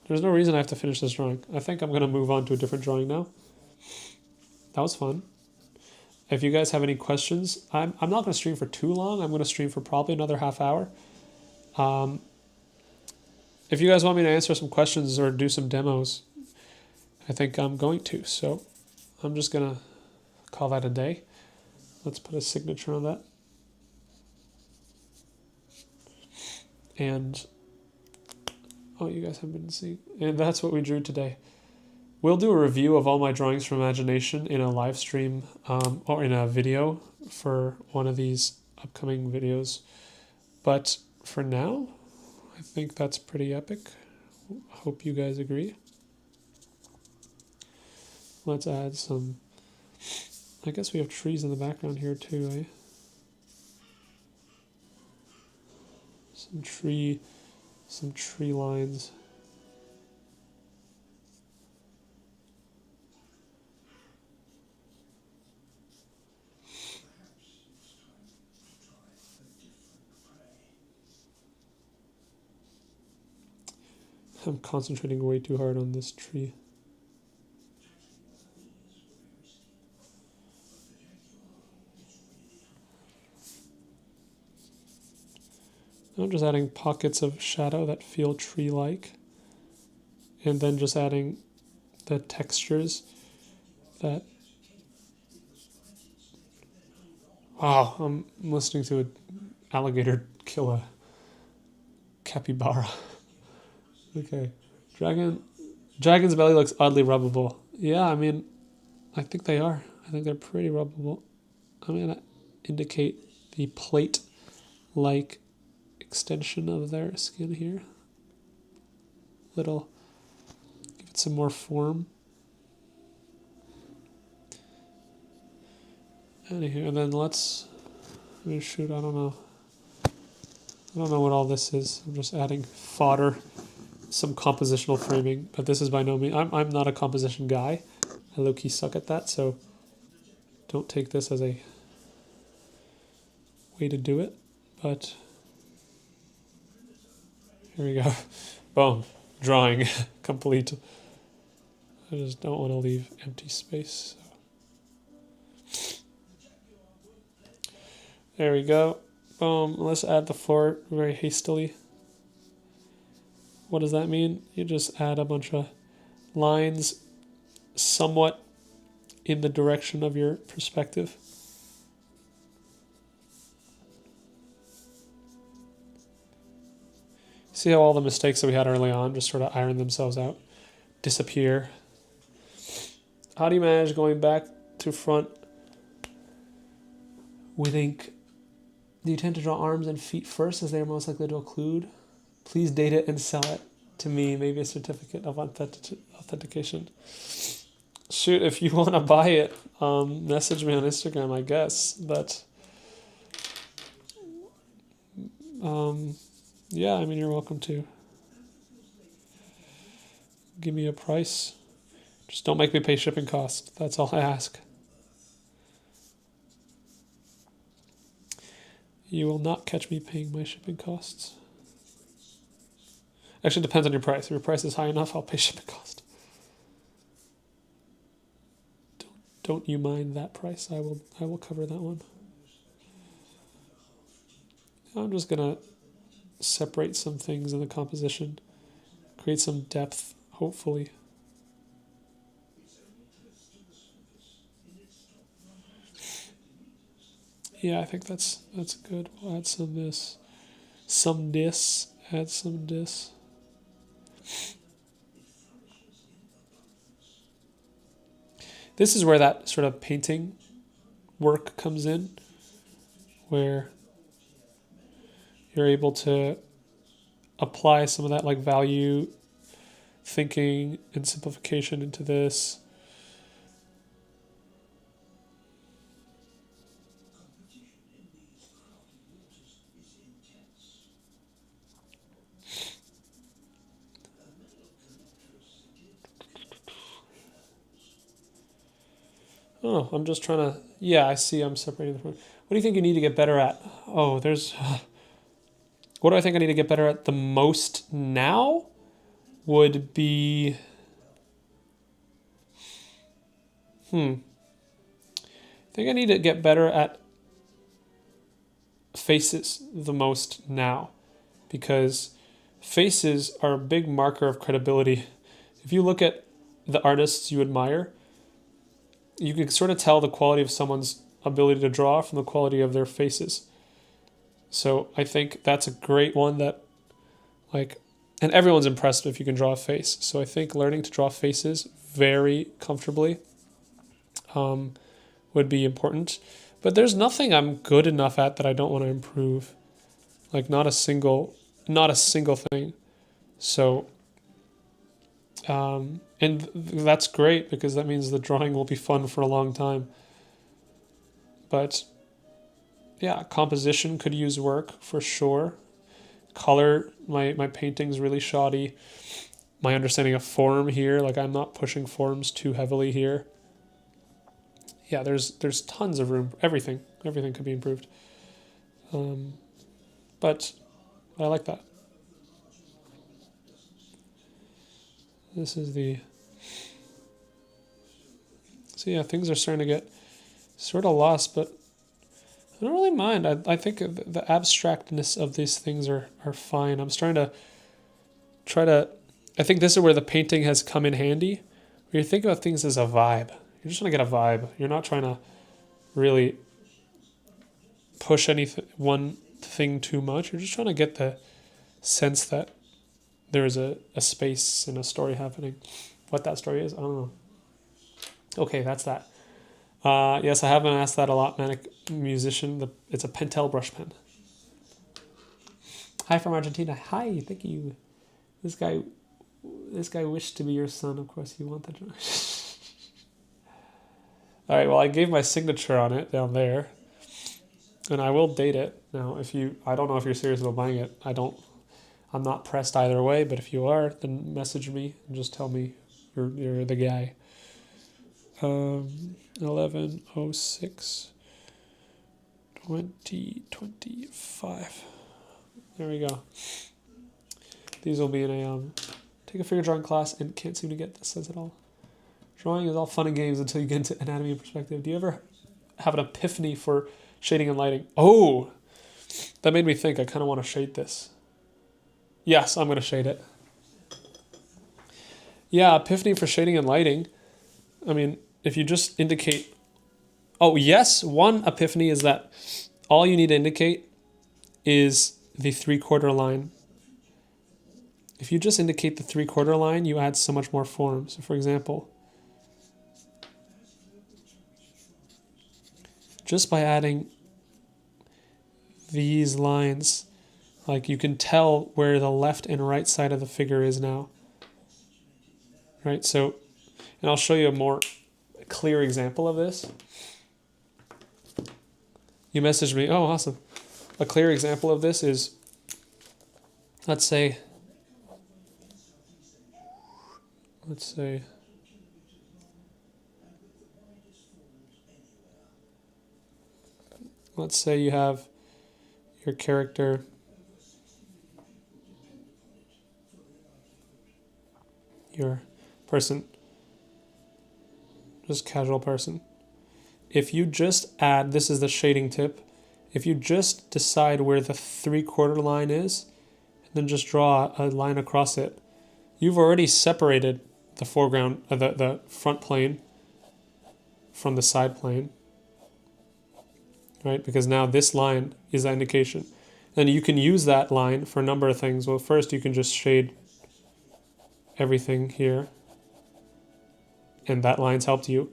there's no reason I have to finish this drawing. I think I'm going to move on to a different drawing now. That was fun. If you guys have any questions, I'm not going to stream for too long. I'm going to stream for probably another half hour. If you guys want me to answer some questions or do some demos, I think I'm going to. So I'm just going to call that a day. Let's put a signature on that. And, oh, you guys haven't been seeing. And that's what we drew today. We'll do a review of all my drawings from imagination in a live stream or in a video for one of these upcoming videos. But for now, I think that's pretty epic. Hope you guys agree. Let's add some, I guess we have trees in the background here too, eh? Some tree lines. I'm concentrating way too hard on this tree. I'm just adding pockets of shadow that feel tree-like, and then just adding the textures that... Wow, I'm listening to an alligator kill a capybara. Okay, Dragon's belly looks oddly rubbable. Yeah, I mean, I think they are. I think they're pretty rubbable. I'm gonna indicate the plate-like extension of their skin here. Give it some more form. Anywho, and then shoot, I don't know what all this is. I'm just adding fodder, some compositional framing, but this is by no means, I'm not a composition guy. I low-key suck at that, so don't take this as a way to do it, but here we go. Boom. Drawing complete. I just don't want to leave empty space. So. There we go. Boom. Let's add the fort very hastily. What does that mean? You just add a bunch of lines somewhat in the direction of your perspective. See how all the mistakes that we had early on just sort of iron themselves out, disappear. How do you manage going back to front with ink? Do you tend to draw arms and feet first as they are most likely to occlude? Please date it and sell it to me, maybe a certificate of authentication. Shoot, if you want to buy it, message me on Instagram, I guess. But yeah, I mean, you're welcome to. Give me a price. Just don't make me pay shipping costs. That's all I ask. You will not catch me paying my shipping costs. Actually, it depends on your price. If your price is high enough, I'll pay shipping cost. Don't you mind that price? I will cover that one. I'm just gonna separate some things in the composition, create some depth, hopefully. Yeah, I think that's good. We'll add some this, add some this. This is where that sort of painting work comes in, where you're able to apply some of that like value thinking and simplification into this. Oh, I'm just trying to, yeah, I see I'm separating the front. What do you think you need to get better at? Oh, What do I think I need to get better at the most now? Would be... I think I need to get better at faces the most now, because faces are a big marker of credibility. If you look at the artists you admire, you can sort of tell the quality of someone's ability to draw from the quality of their faces. So I think that's a great one that, like, and everyone's impressed if you can draw a face. So I think learning to draw faces very comfortably would be important. But there's nothing I'm good enough at that I don't want to improve. Like not a single thing. So, and that's great because that means the drawing will be fun for a long time. But yeah, composition could use work for sure. Color, my painting's really shoddy. My understanding of form here, like I'm not pushing forms too heavily here. Yeah, there's tons of room. Everything could be improved. But I like that. This is the... So yeah, things are starting to get sort of lost, but I don't really mind. I think the abstractness of these things are fine. I'm starting to try to... I think this is where the painting has come in handy. Where you think about things as a vibe. You're just trying to get a vibe. You're not trying to really push one thing too much. You're just trying to get the sense that there is a space and a story happening. What that story is, I don't know. Okay, that's that. Yes, I have been asked that a lot, Manic Musician. It's a Pentel brush pen. Hi from Argentina. Hi, thank you. This guy wished to be your son. Of course, you want that. All right, well, I gave my signature on it down there, and I will date it. Now, I don't know if you're serious about buying it. I'm not pressed either way, but if you are, then message me and just tell me you're the guy. 11/06 2025. There we go. These will be in a take a figure drawing class and can't seem to get this says it all. Drawing is all fun and games until you get into anatomy and perspective. Do you ever have an epiphany for shading and lighting? Oh, that made me think. I kind of want to shade this. Yes, I'm going to shade it. Yeah, epiphany for shading and lighting. I mean, if you just indicate... Oh, yes, one epiphany is that all you need to indicate is the 3/4 line. If you just indicate the 3/4 line, you add so much more form. So, for example... just by adding these lines, like you can tell where the left and right side of the figure is now. Right, so, and I'll show you a more clear example of this. You messaged me, oh, awesome. A clear example of this is, let's say you have your character, your person, just casual person. If you just add, this is the shading tip, if you just decide where the 3/4 line is, and then just draw a line across it, you've already separated the foreground, the front plane from the side plane. Right? Because now this line is the indication. And you can use that line for a number of things. Well, first you can just shade everything here. And that line's helped you.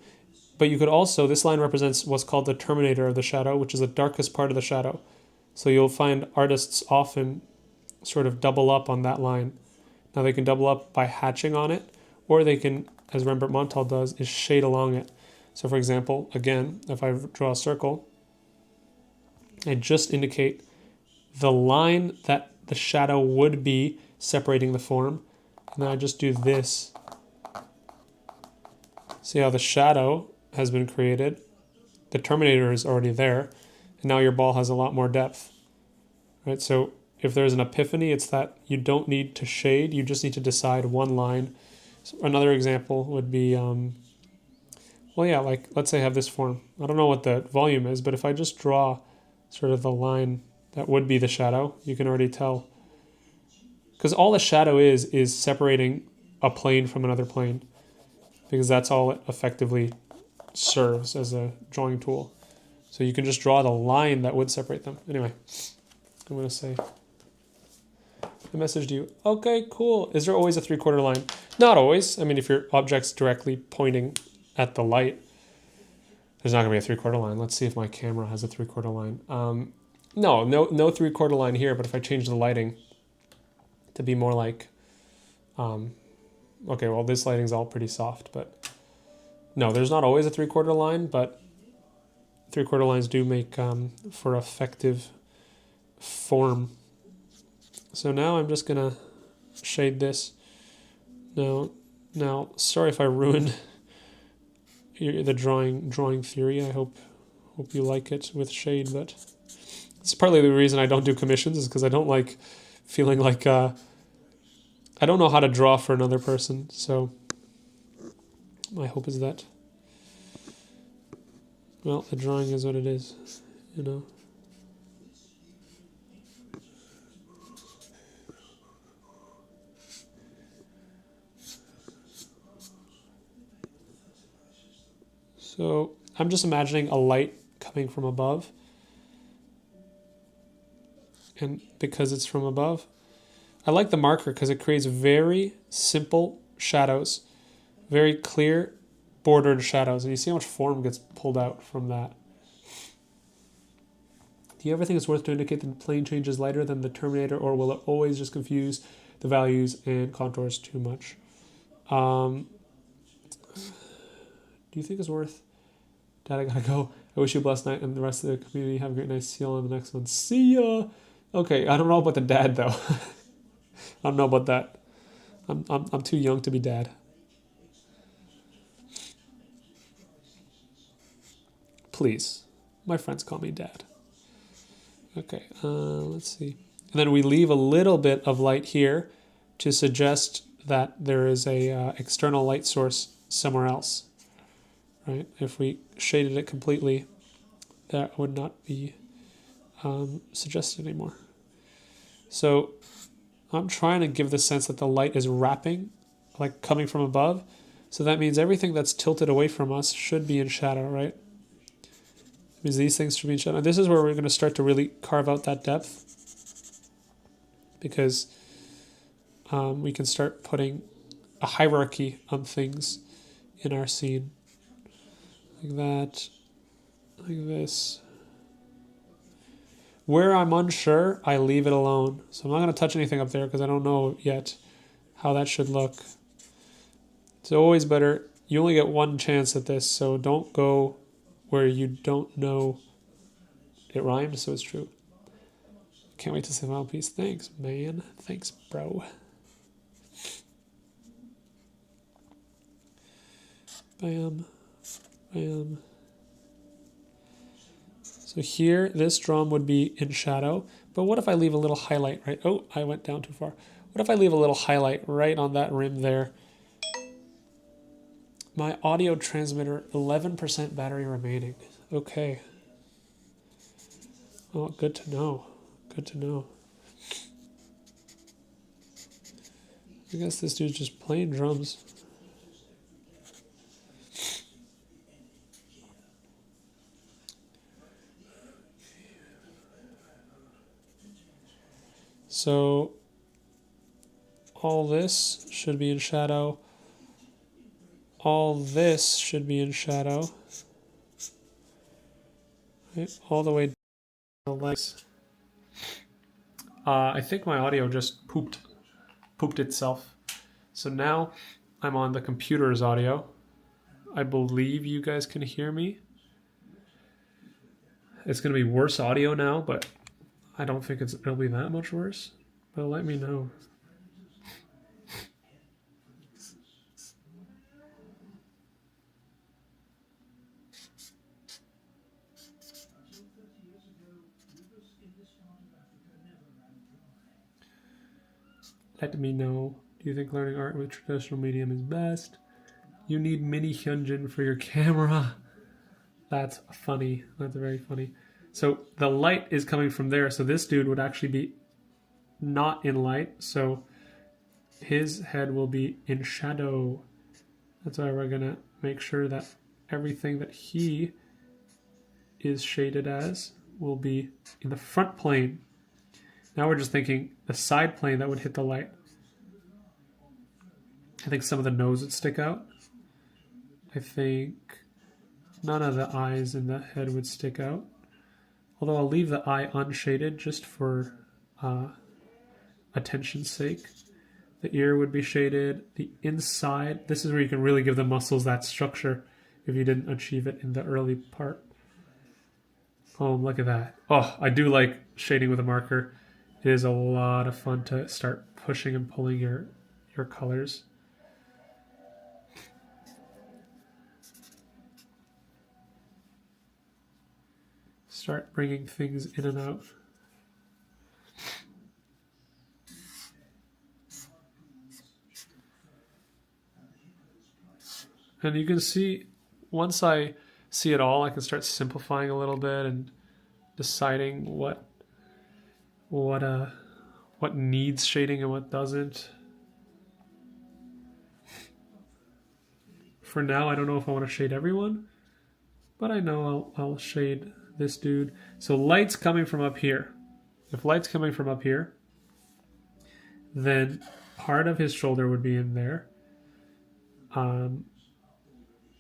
But you could also, this line represents what's called the terminator of the shadow, which is the darkest part of the shadow. So you'll find artists often sort of double up on that line. Now they can double up by hatching on it, or they can, as Rembrandt Montal does, is shade along it. So for example, again, if I draw a circle, I just indicate the line that the shadow would be separating the form. And then I just do this. See how the shadow has been created. The terminator is already there. And now your ball has a lot more depth. Right? So if there's an epiphany, it's that you don't need to shade, you just need to decide one line. So another example would be, well, yeah, like let's say I have this form. I don't know what the volume is, but if I just draw sort of the line that would be the shadow, you can already tell. Because all the shadow is separating a plane from another plane, because that's all it effectively serves as a drawing tool. So you can just draw the line that would separate them. Anyway, I'm going to say, I messaged you. Okay, cool. Is there always a 3/4 line? Not always. I mean, if your object's directly pointing at the light, there's not going to be a 3/4 line. Let's see if my camera has a 3/4 line. No 3/4 line here, but if I change the lighting to be more like, okay, well, this lighting's all pretty soft, but no, there's not always a 3/4 line, but 3/4 lines do make for effective form. So now I'm just gonna shade this. Now, sorry if I ruined the drawing theory. I hope you like it with shade, but it's partly the reason I don't do commissions is because I don't like feeling like I don't know how to draw for another person. So my hope is that, well, the drawing is what it is, you know. So I'm just imagining a light coming from above. And because it's from above, I like the marker because it creates very simple shadows, very clear bordered shadows. And you see how much form gets pulled out from that. Do you ever think it's worth to indicate that the plane change is lighter than the terminator, or will it always just confuse the values and contours too much? Do you think it's worth? Dad, I gotta go. I wish you a blessed night and the rest of the community have a great night. See you on the next one. See ya. Okay, I don't know about the dad though. I don't know about that. I'm too young to be dad. Please, my friends call me dad. Okay, let's see. And then we leave a little bit of light here to suggest that there is a external light source somewhere else. Right? If we shaded it completely, that would not be suggested anymore. So I'm trying to give the sense that the light is wrapping, like coming from above. So that means everything that's tilted away from us should be in shadow, right? It means these things should be in shadow. And this is where we're going to start to really carve out that depth, because we can start putting a hierarchy on things in our scene. Like that, like this. Where I'm unsure, I leave it alone. So I'm not going to touch anything up there because I don't know yet how that should look. It's always better. You only get one chance at this, so don't go where you don't know. It rhymed, so it's true. Can't wait to see the final piece. Thanks, man. Thanks, bro. Bam. Bam. So here, this drum would be in shadow. But what if I leave a little highlight, right? Oh, I went down too far. What if I leave a little highlight right on that rim there? My audio transmitter, 11% battery remaining. Okay. Oh, good to know. Good to know. I guess this dude's just playing drums. So all this should be in shadow. All this should be in shadow. Right, all the way down the legs. I think my audio just pooped itself. So now I'm on the computer's audio. I believe you guys can hear me. It's going to be worse audio now, but I don't think it'll be that much worse. But let me know. Let me know. Do you think learning art with traditional medium is best? You need mini Hyunjin for your camera. That's funny. That's very funny. So the light is coming from there. So this dude would actually be not in light. So his head will be in shadow. That's why we're going to make sure that everything that he is shaded as will be in the front plane. Now we're just thinking the side plane that would hit the light. I think some of the nose would stick out. I think none of the eyes and the head would stick out. Although I'll leave the eye unshaded just for attention's sake. The ear would be shaded. The inside, this is where you can really give the muscles that structure if you didn't achieve it in the early part. Oh, look at that. Oh, I do like shading with a marker. It is a lot of fun to start pushing and pulling your colors. Start bringing things in and out. And you can see, once I see it all, I can start simplifying a little bit and deciding what needs shading and what doesn't. For now, I don't know if I want to shade everyone, but I know I'll shade this dude. So light's coming from up here. If light's coming from up here, then part of his shoulder would be in there.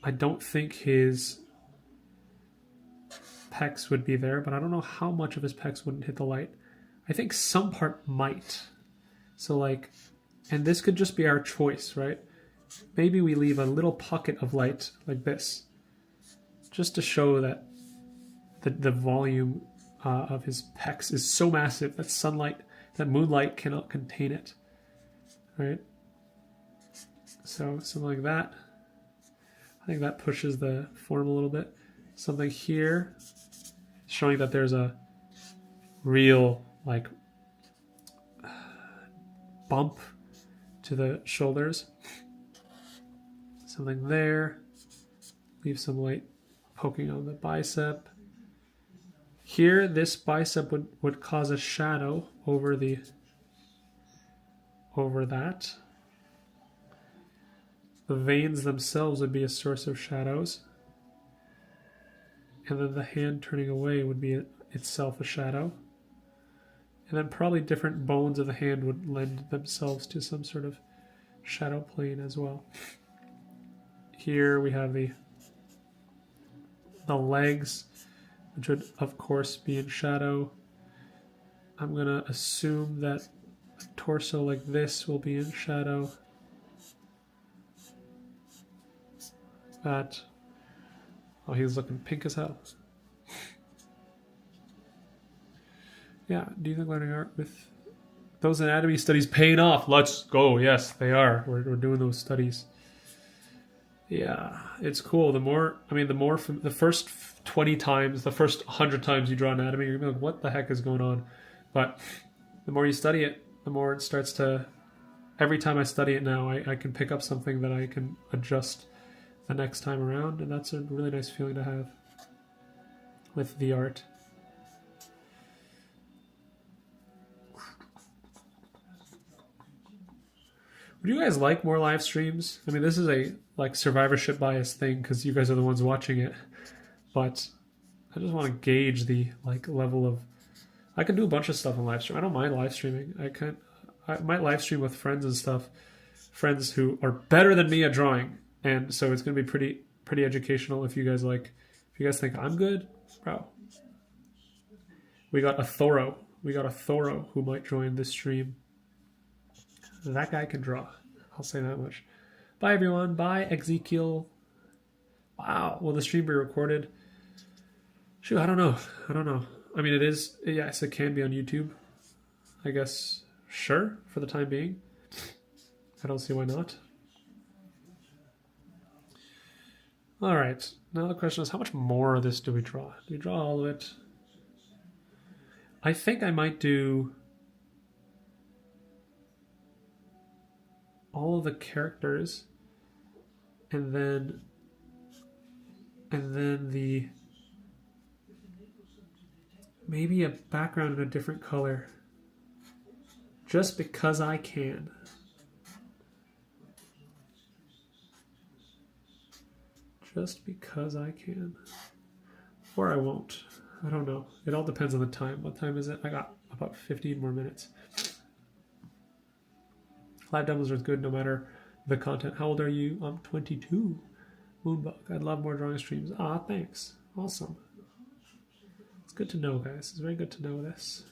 I don't think his pecs would be there, but I don't know how much of his pecs wouldn't hit the light. I think some part might. So like, and this could just be our choice, right? Maybe we leave a little pocket of light like this, just to show that the volume of his pecs is so massive that sunlight, that moonlight cannot contain it, right? So something like that. I think that pushes the form a little bit. Something here showing that there's a real like bump to the shoulders. Something there. Leave some light poking on the bicep. Here, this bicep would cause a shadow over that. The veins themselves would be a source of shadows. And then the hand turning away would be itself a shadow. And then probably different bones of the hand would lend themselves to some sort of shadow plane as well. Here we have the legs, which would of course be in shadow. I'm going to assume that a torso like this will be in shadow. That, oh, he's looking pink as hell. Yeah, do you think learning art with those anatomy studies paying off? Let's go. Yes, they are. We're doing those studies. Yeah, it's cool. The more from the first 20 times, the first 100 times you draw anatomy, you're gonna be like, what the heck is going on? But the more you study it, the more it starts to, every time I study it now, I can pick up something that I can adjust the next time around, and that's a really nice feeling to have with the art. Would you guys like more live streams? I mean, this is a like survivorship bias thing because you guys are the ones watching it, but I just want to gauge the like level of. I can do a bunch of stuff on live stream. I don't mind live streaming. I might live stream with friends and stuff, friends who are better than me at drawing, and so it's gonna be pretty educational. If you guys think I'm good, bro. We got a Thoro who might join this stream. That guy can draw. I'll say that much. Bye, everyone. Bye, Ezekiel. Wow. Will the stream be recorded? Shoot, I don't know. I mean, it is. Yes, it can be on YouTube. I guess, sure, for the time being. I don't see why not. All right. Now the question is, how much more of this do we draw? Do we draw all of it? I think I might do... all of the characters, and then the maybe a background in a different color, just because I can. Just because I can. Or I won't. I don't know. It all depends on the time. What time is it? I got about 15 more minutes. Live demos are good no matter the content. How old are you? I'm 22. Moonbug. I'd love more drawing streams. Ah, thanks. Awesome. It's good to know, guys. It's very good to know this.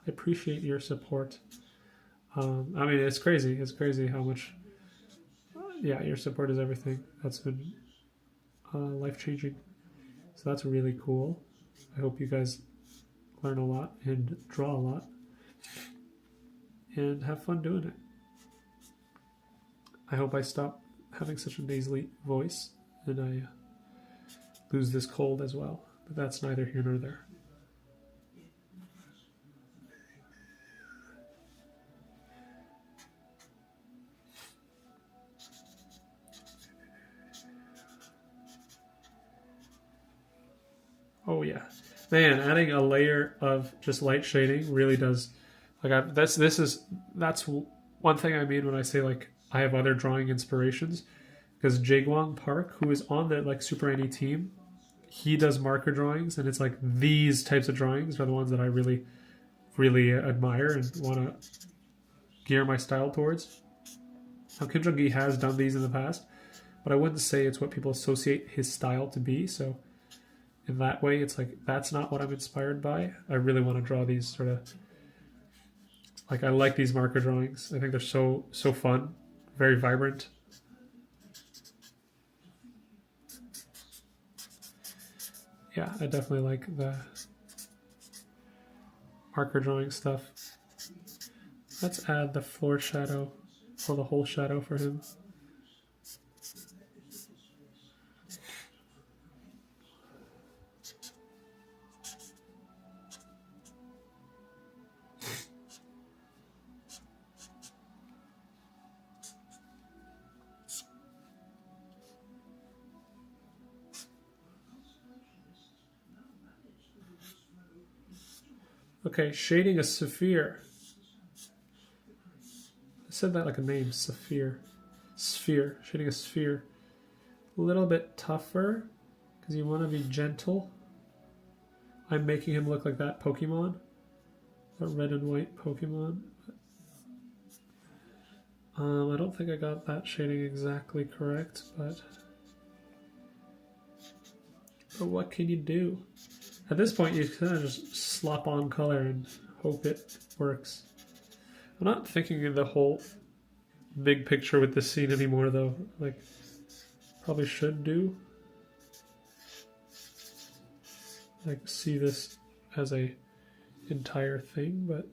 I appreciate your support. I mean, it's crazy. It's crazy how much... yeah, your support is everything. That's been life-changing. So that's really cool. I hope you guys learn a lot and draw a lot and have fun doing it. I hope I stop having such a nasally voice and I lose this cold as well. But that's neither here nor there. Oh yeah, man! Adding a layer of just light shading really does. Like that's one thing I mean when I say like I have other drawing inspirations, because Jaegwang Park, who is on the like Super Any team, he does marker drawings, and it's like these types of drawings are the ones that I really, really admire and want to gear my style towards. Now Kim Jong-gi has done these in the past, but I wouldn't say it's what people associate his style to be. So in that way, it's like that's not what I'm inspired by. I really want to draw these sort of like I like these marker drawings. I think they're so fun, very vibrant. Yeah, I definitely like the marker drawing stuff. Let's add the floor shadow or the whole shadow for him. Okay, shading a sphere. I said that like a name, sphere. Sphere, shading a sphere. A little bit tougher, because you want to be gentle. I'm making him look like that Pokemon. That red and white Pokemon. I don't think I got that shading exactly correct, but what can you do? At this point, you kind of just slap on color and hope it works. I'm not thinking of the whole big picture with this scene anymore, though. Like, probably should do. Like, see this as a entire thing, but...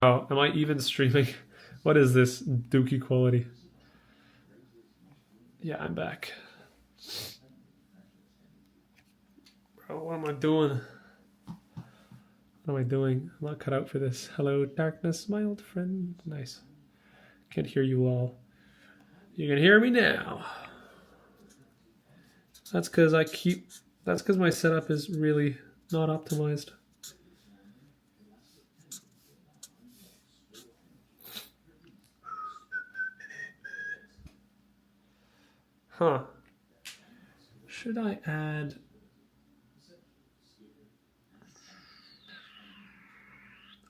Oh, am I even streaming? What is this dookie quality? Yeah, I'm back. Bro, what am I doing? What am I doing? I'm not cut out for this. Hello, darkness, my old friend. Nice. Can't hear you all. You can hear me now. That's because my setup is really not optimized. Huh. Should I add...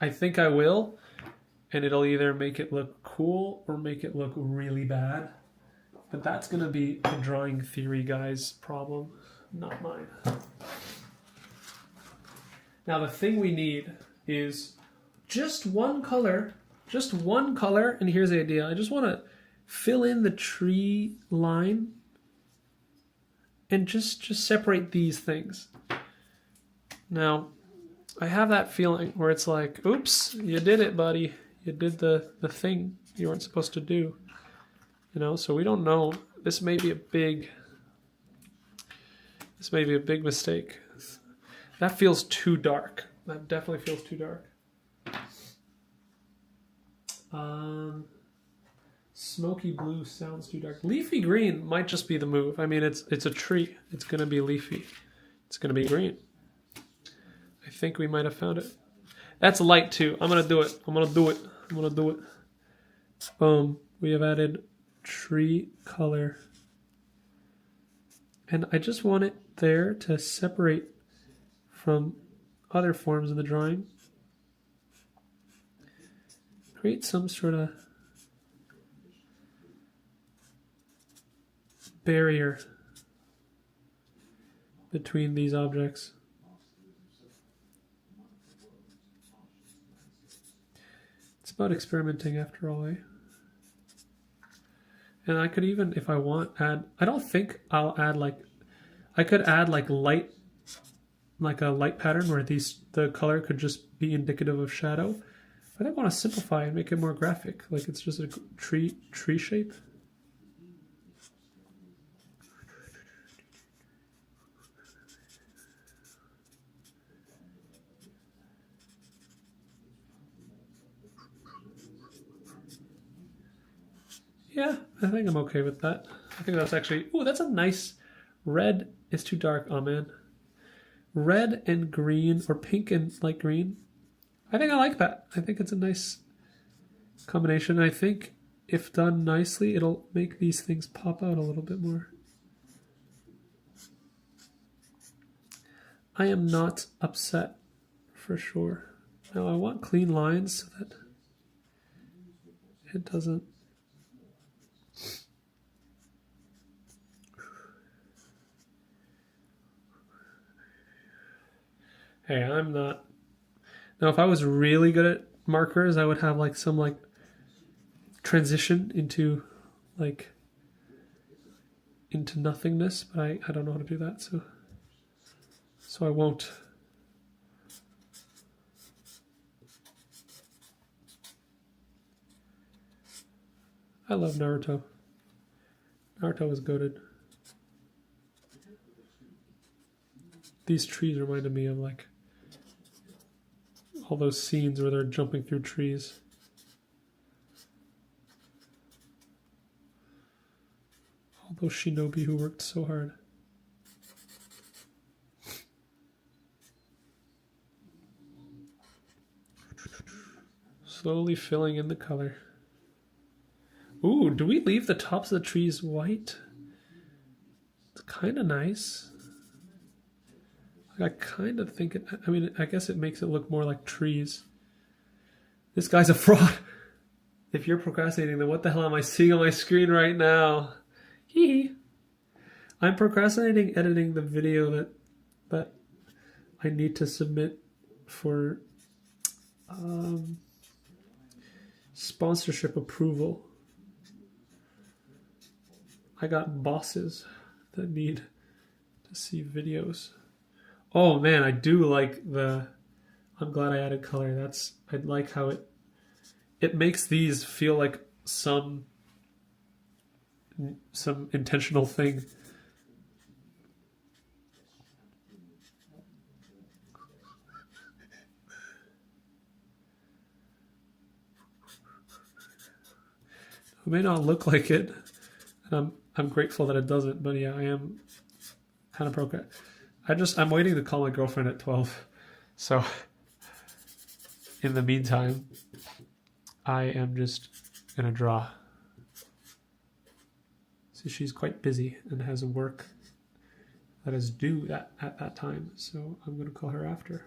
I think I will, and it'll either make it look cool or make it look really bad. But that's going to be a drawing theory guy's problem, not mine. Now the thing we need is just one color, and here's the idea. I just want to fill in the tree line and just separate these things. Now, I have that feeling where it's like, oops, you did it, buddy. You did the thing you weren't supposed to do. You know, so we don't know. This may be a big mistake. That feels too dark. That definitely feels too dark. Smoky blue sounds too dark. Leafy green might just be the move. I mean, it's a tree. It's going to be leafy. It's going to be green. I think we might have found it. That's light too. I'm going to do it. Boom. We have added tree color. And I just want it there to separate from other forms of the drawing. Create some sort of barrier between these objects. It's about experimenting after all, eh? And I could even, if I want, add, I don't think I'll add I could add light, like a light pattern where the color could just be indicative of shadow. But I want to simplify and make it more graphic, like it's just a tree shape. Yeah, I think I'm okay with that. I think that's actually, ooh, that's a nice, red is too dark, oh man. Red and green, or pink and light green. I think I like that. I think it's a nice combination. I think if done nicely, it'll make these things pop out a little bit more. I am not upset, for sure. Now I want clean lines so that it doesn't. Hey, I'm not. Now, if I was really good at markers, I would have some transition into nothingness, but I don't know how to do that, so I won't. I love Naruto. Naruto was goated. These trees reminded me of all those scenes where they're jumping through trees. All those shinobi who worked so hard. Slowly filling in the color. Ooh, do we leave the tops of the trees white? It's kind of nice. I kind of think I guess it makes it look more like trees. This guy's a fraud. If you're procrastinating, then what the hell am I seeing on my screen right now? Hee. I'm procrastinating editing the video that I need to submit for sponsorship approval. I got bosses that need to see videos. Oh man, I do like I'm glad I added color. I like how it it makes these feel like some intentional thing. It may not look like it, and I'm grateful that it doesn't, but yeah, I am kind of broke. I'm waiting to call my girlfriend at 12. So in the meantime, I am just gonna draw. So she's quite busy and has work that is due at that time. So I'm gonna call her after.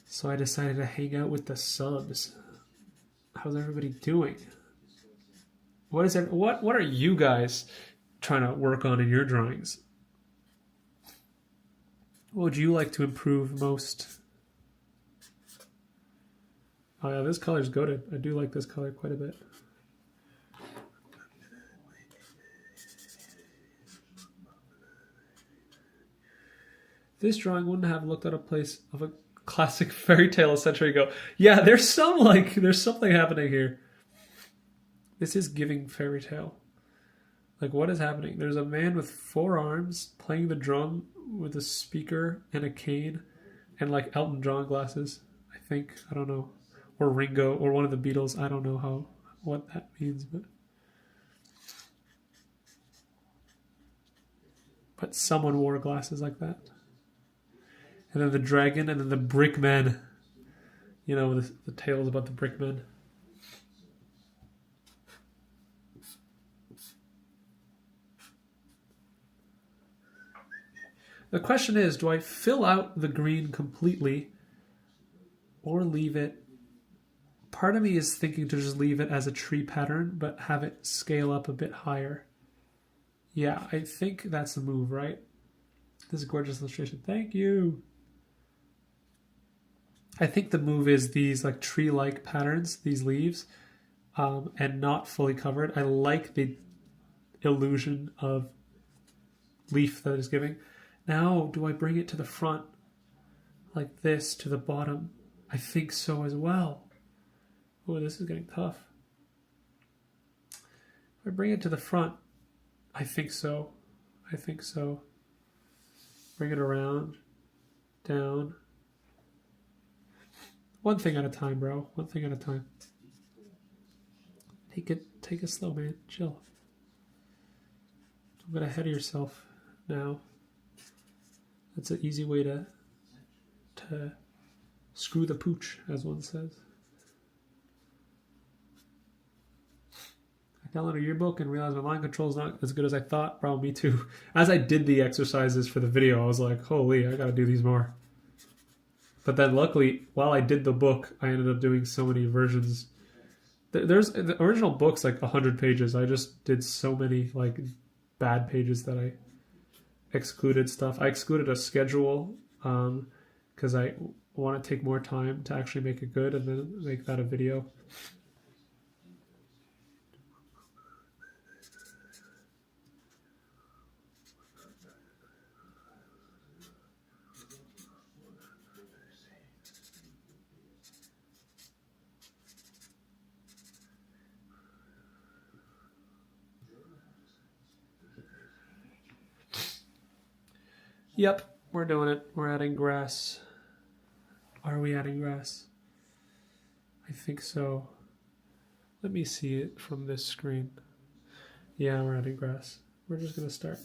So I decided to hang out with the subs. How's everybody doing? What are you guys trying to work on in your drawings? What would you like to improve most? Oh yeah, this color's goated. I do like this color quite a bit. This drawing wouldn't have looked out of place of a classic fairy tale a century ago. Yeah, there's something happening here. This is giving fairy tale. Like, what is happening? There's a man with 4 arms playing the drum with a speaker and a cane and like Elton John glasses, I think. I don't know. Or Ringo or one of the Beatles. I don't know what that means, but someone wore glasses like that. And then the dragon, and then the brickman. You know, the tales about the brickman. The question is, do I fill out the green completely or leave it? Part of me is thinking to just leave it as a tree pattern, but have it scale up a bit higher. Yeah, I think that's the move, right? This is a gorgeous illustration. Thank you. I think the move is these like tree-like patterns, these leaves, and not fully covered. I like the illusion of leaf that it's giving. Now, do I bring it to the front like this to the bottom? I think so as well. Oh, this is getting tough. If I bring it to the front, I think so. I think so. Bring it around, down. One thing at a time, bro. One thing at a time. Take it slow, man. Chill. Don't get ahead of yourself now. That's an easy way to screw the pooch, as one says. I downloaded your book and realized my line control is not as good as I thought. Bro, me too. As I did the exercises for the video, I was like, holy, I gotta do these more. But then luckily, while I did the book, I ended up doing so many versions. There's the original book's like 100 pages. I just did so many like bad pages that I excluded stuff. I excluded a schedule because I want to take more time to actually make it good and then make that a video. Yep, we're doing it. We're adding grass. Are we adding grass? I think so. Let me see it from this screen. Yeah, we're adding grass. We're just going to start.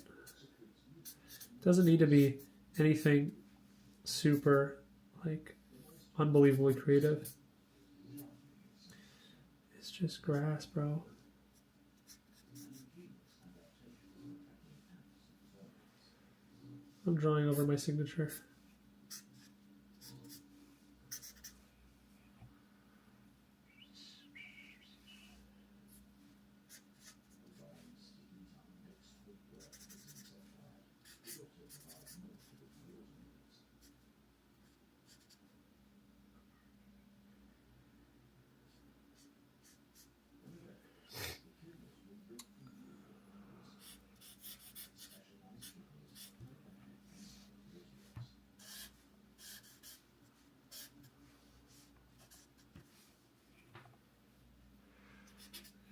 Doesn't need to be anything super, like, unbelievably creative. It's just grass, bro. I'm drawing over my signature.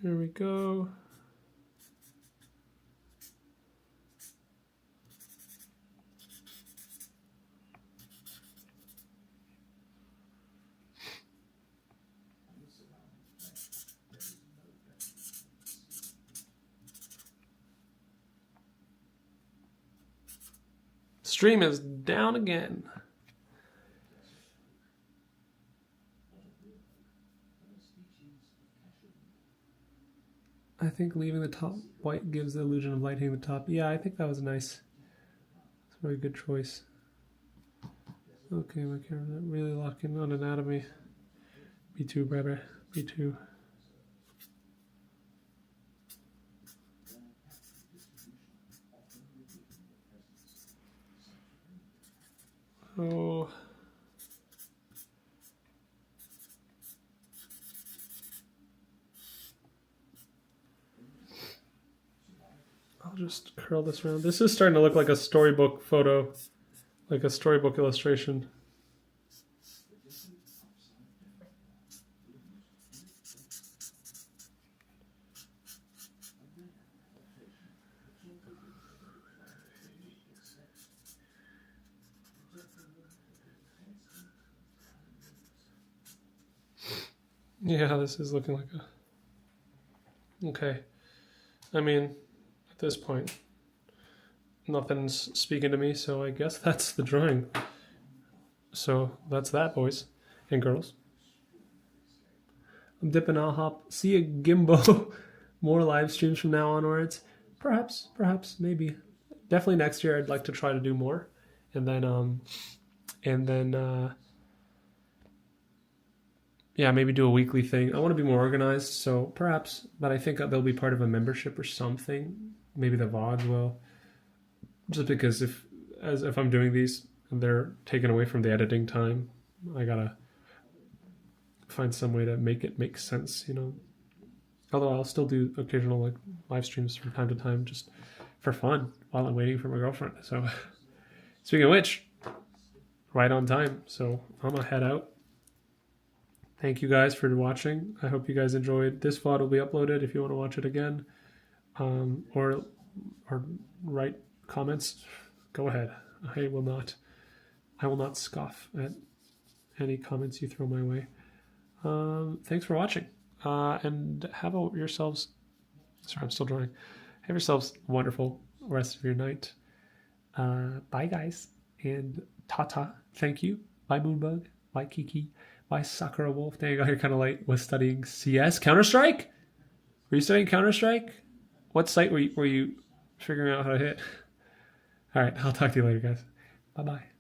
Here we go. Stream is down again. I think leaving the top white gives the illusion of light hitting the top. Yeah, I think that was nice. It's a very good choice. Okay, my camera really locking on anatomy. B2, brother. B2. Oh. I'll just curl this around. This is starting to look like a storybook photo, like a storybook illustration. Yeah, this is looking like a... Okay. I mean, at this point, nothing's speaking to me, so I guess that's the drawing. So that's that, boys and girls. I'm dipping, I'll hop. See you, Gimbo. More live streams from now onwards. Perhaps, maybe. Definitely next year I'd like to try to do more. And then, yeah, maybe do a weekly thing. I want to be more organized, so perhaps, but I think they'll be part of a membership or something. Maybe the VODs will. Just because if I'm doing these and they're taken away from the editing time, I gotta find some way to make it make sense, you know. Although I'll still do occasional like live streams from time to time just for fun while I'm waiting for my girlfriend. So speaking of which, right on time. So I'm gonna head out. Thank you guys for watching. I hope you guys enjoyed. This VOD will be uploaded if you want to watch it again. Or write comments. Go ahead. I will not scoff at any comments you throw my way. Thanks for watching. And have yourselves, sorry, I'm still drawing. Have yourselves a wonderful rest of your night. Bye guys. And ta-ta. Thank you. Bye Moonbug. Bye Kiki. Bye Sakura Wolf. Dang, I got here kind of late. Was studying CS. Counter-Strike? Were you studying Counter-Strike? What site were you figuring out how to hit? All right, I'll talk to you later, guys. Bye-bye.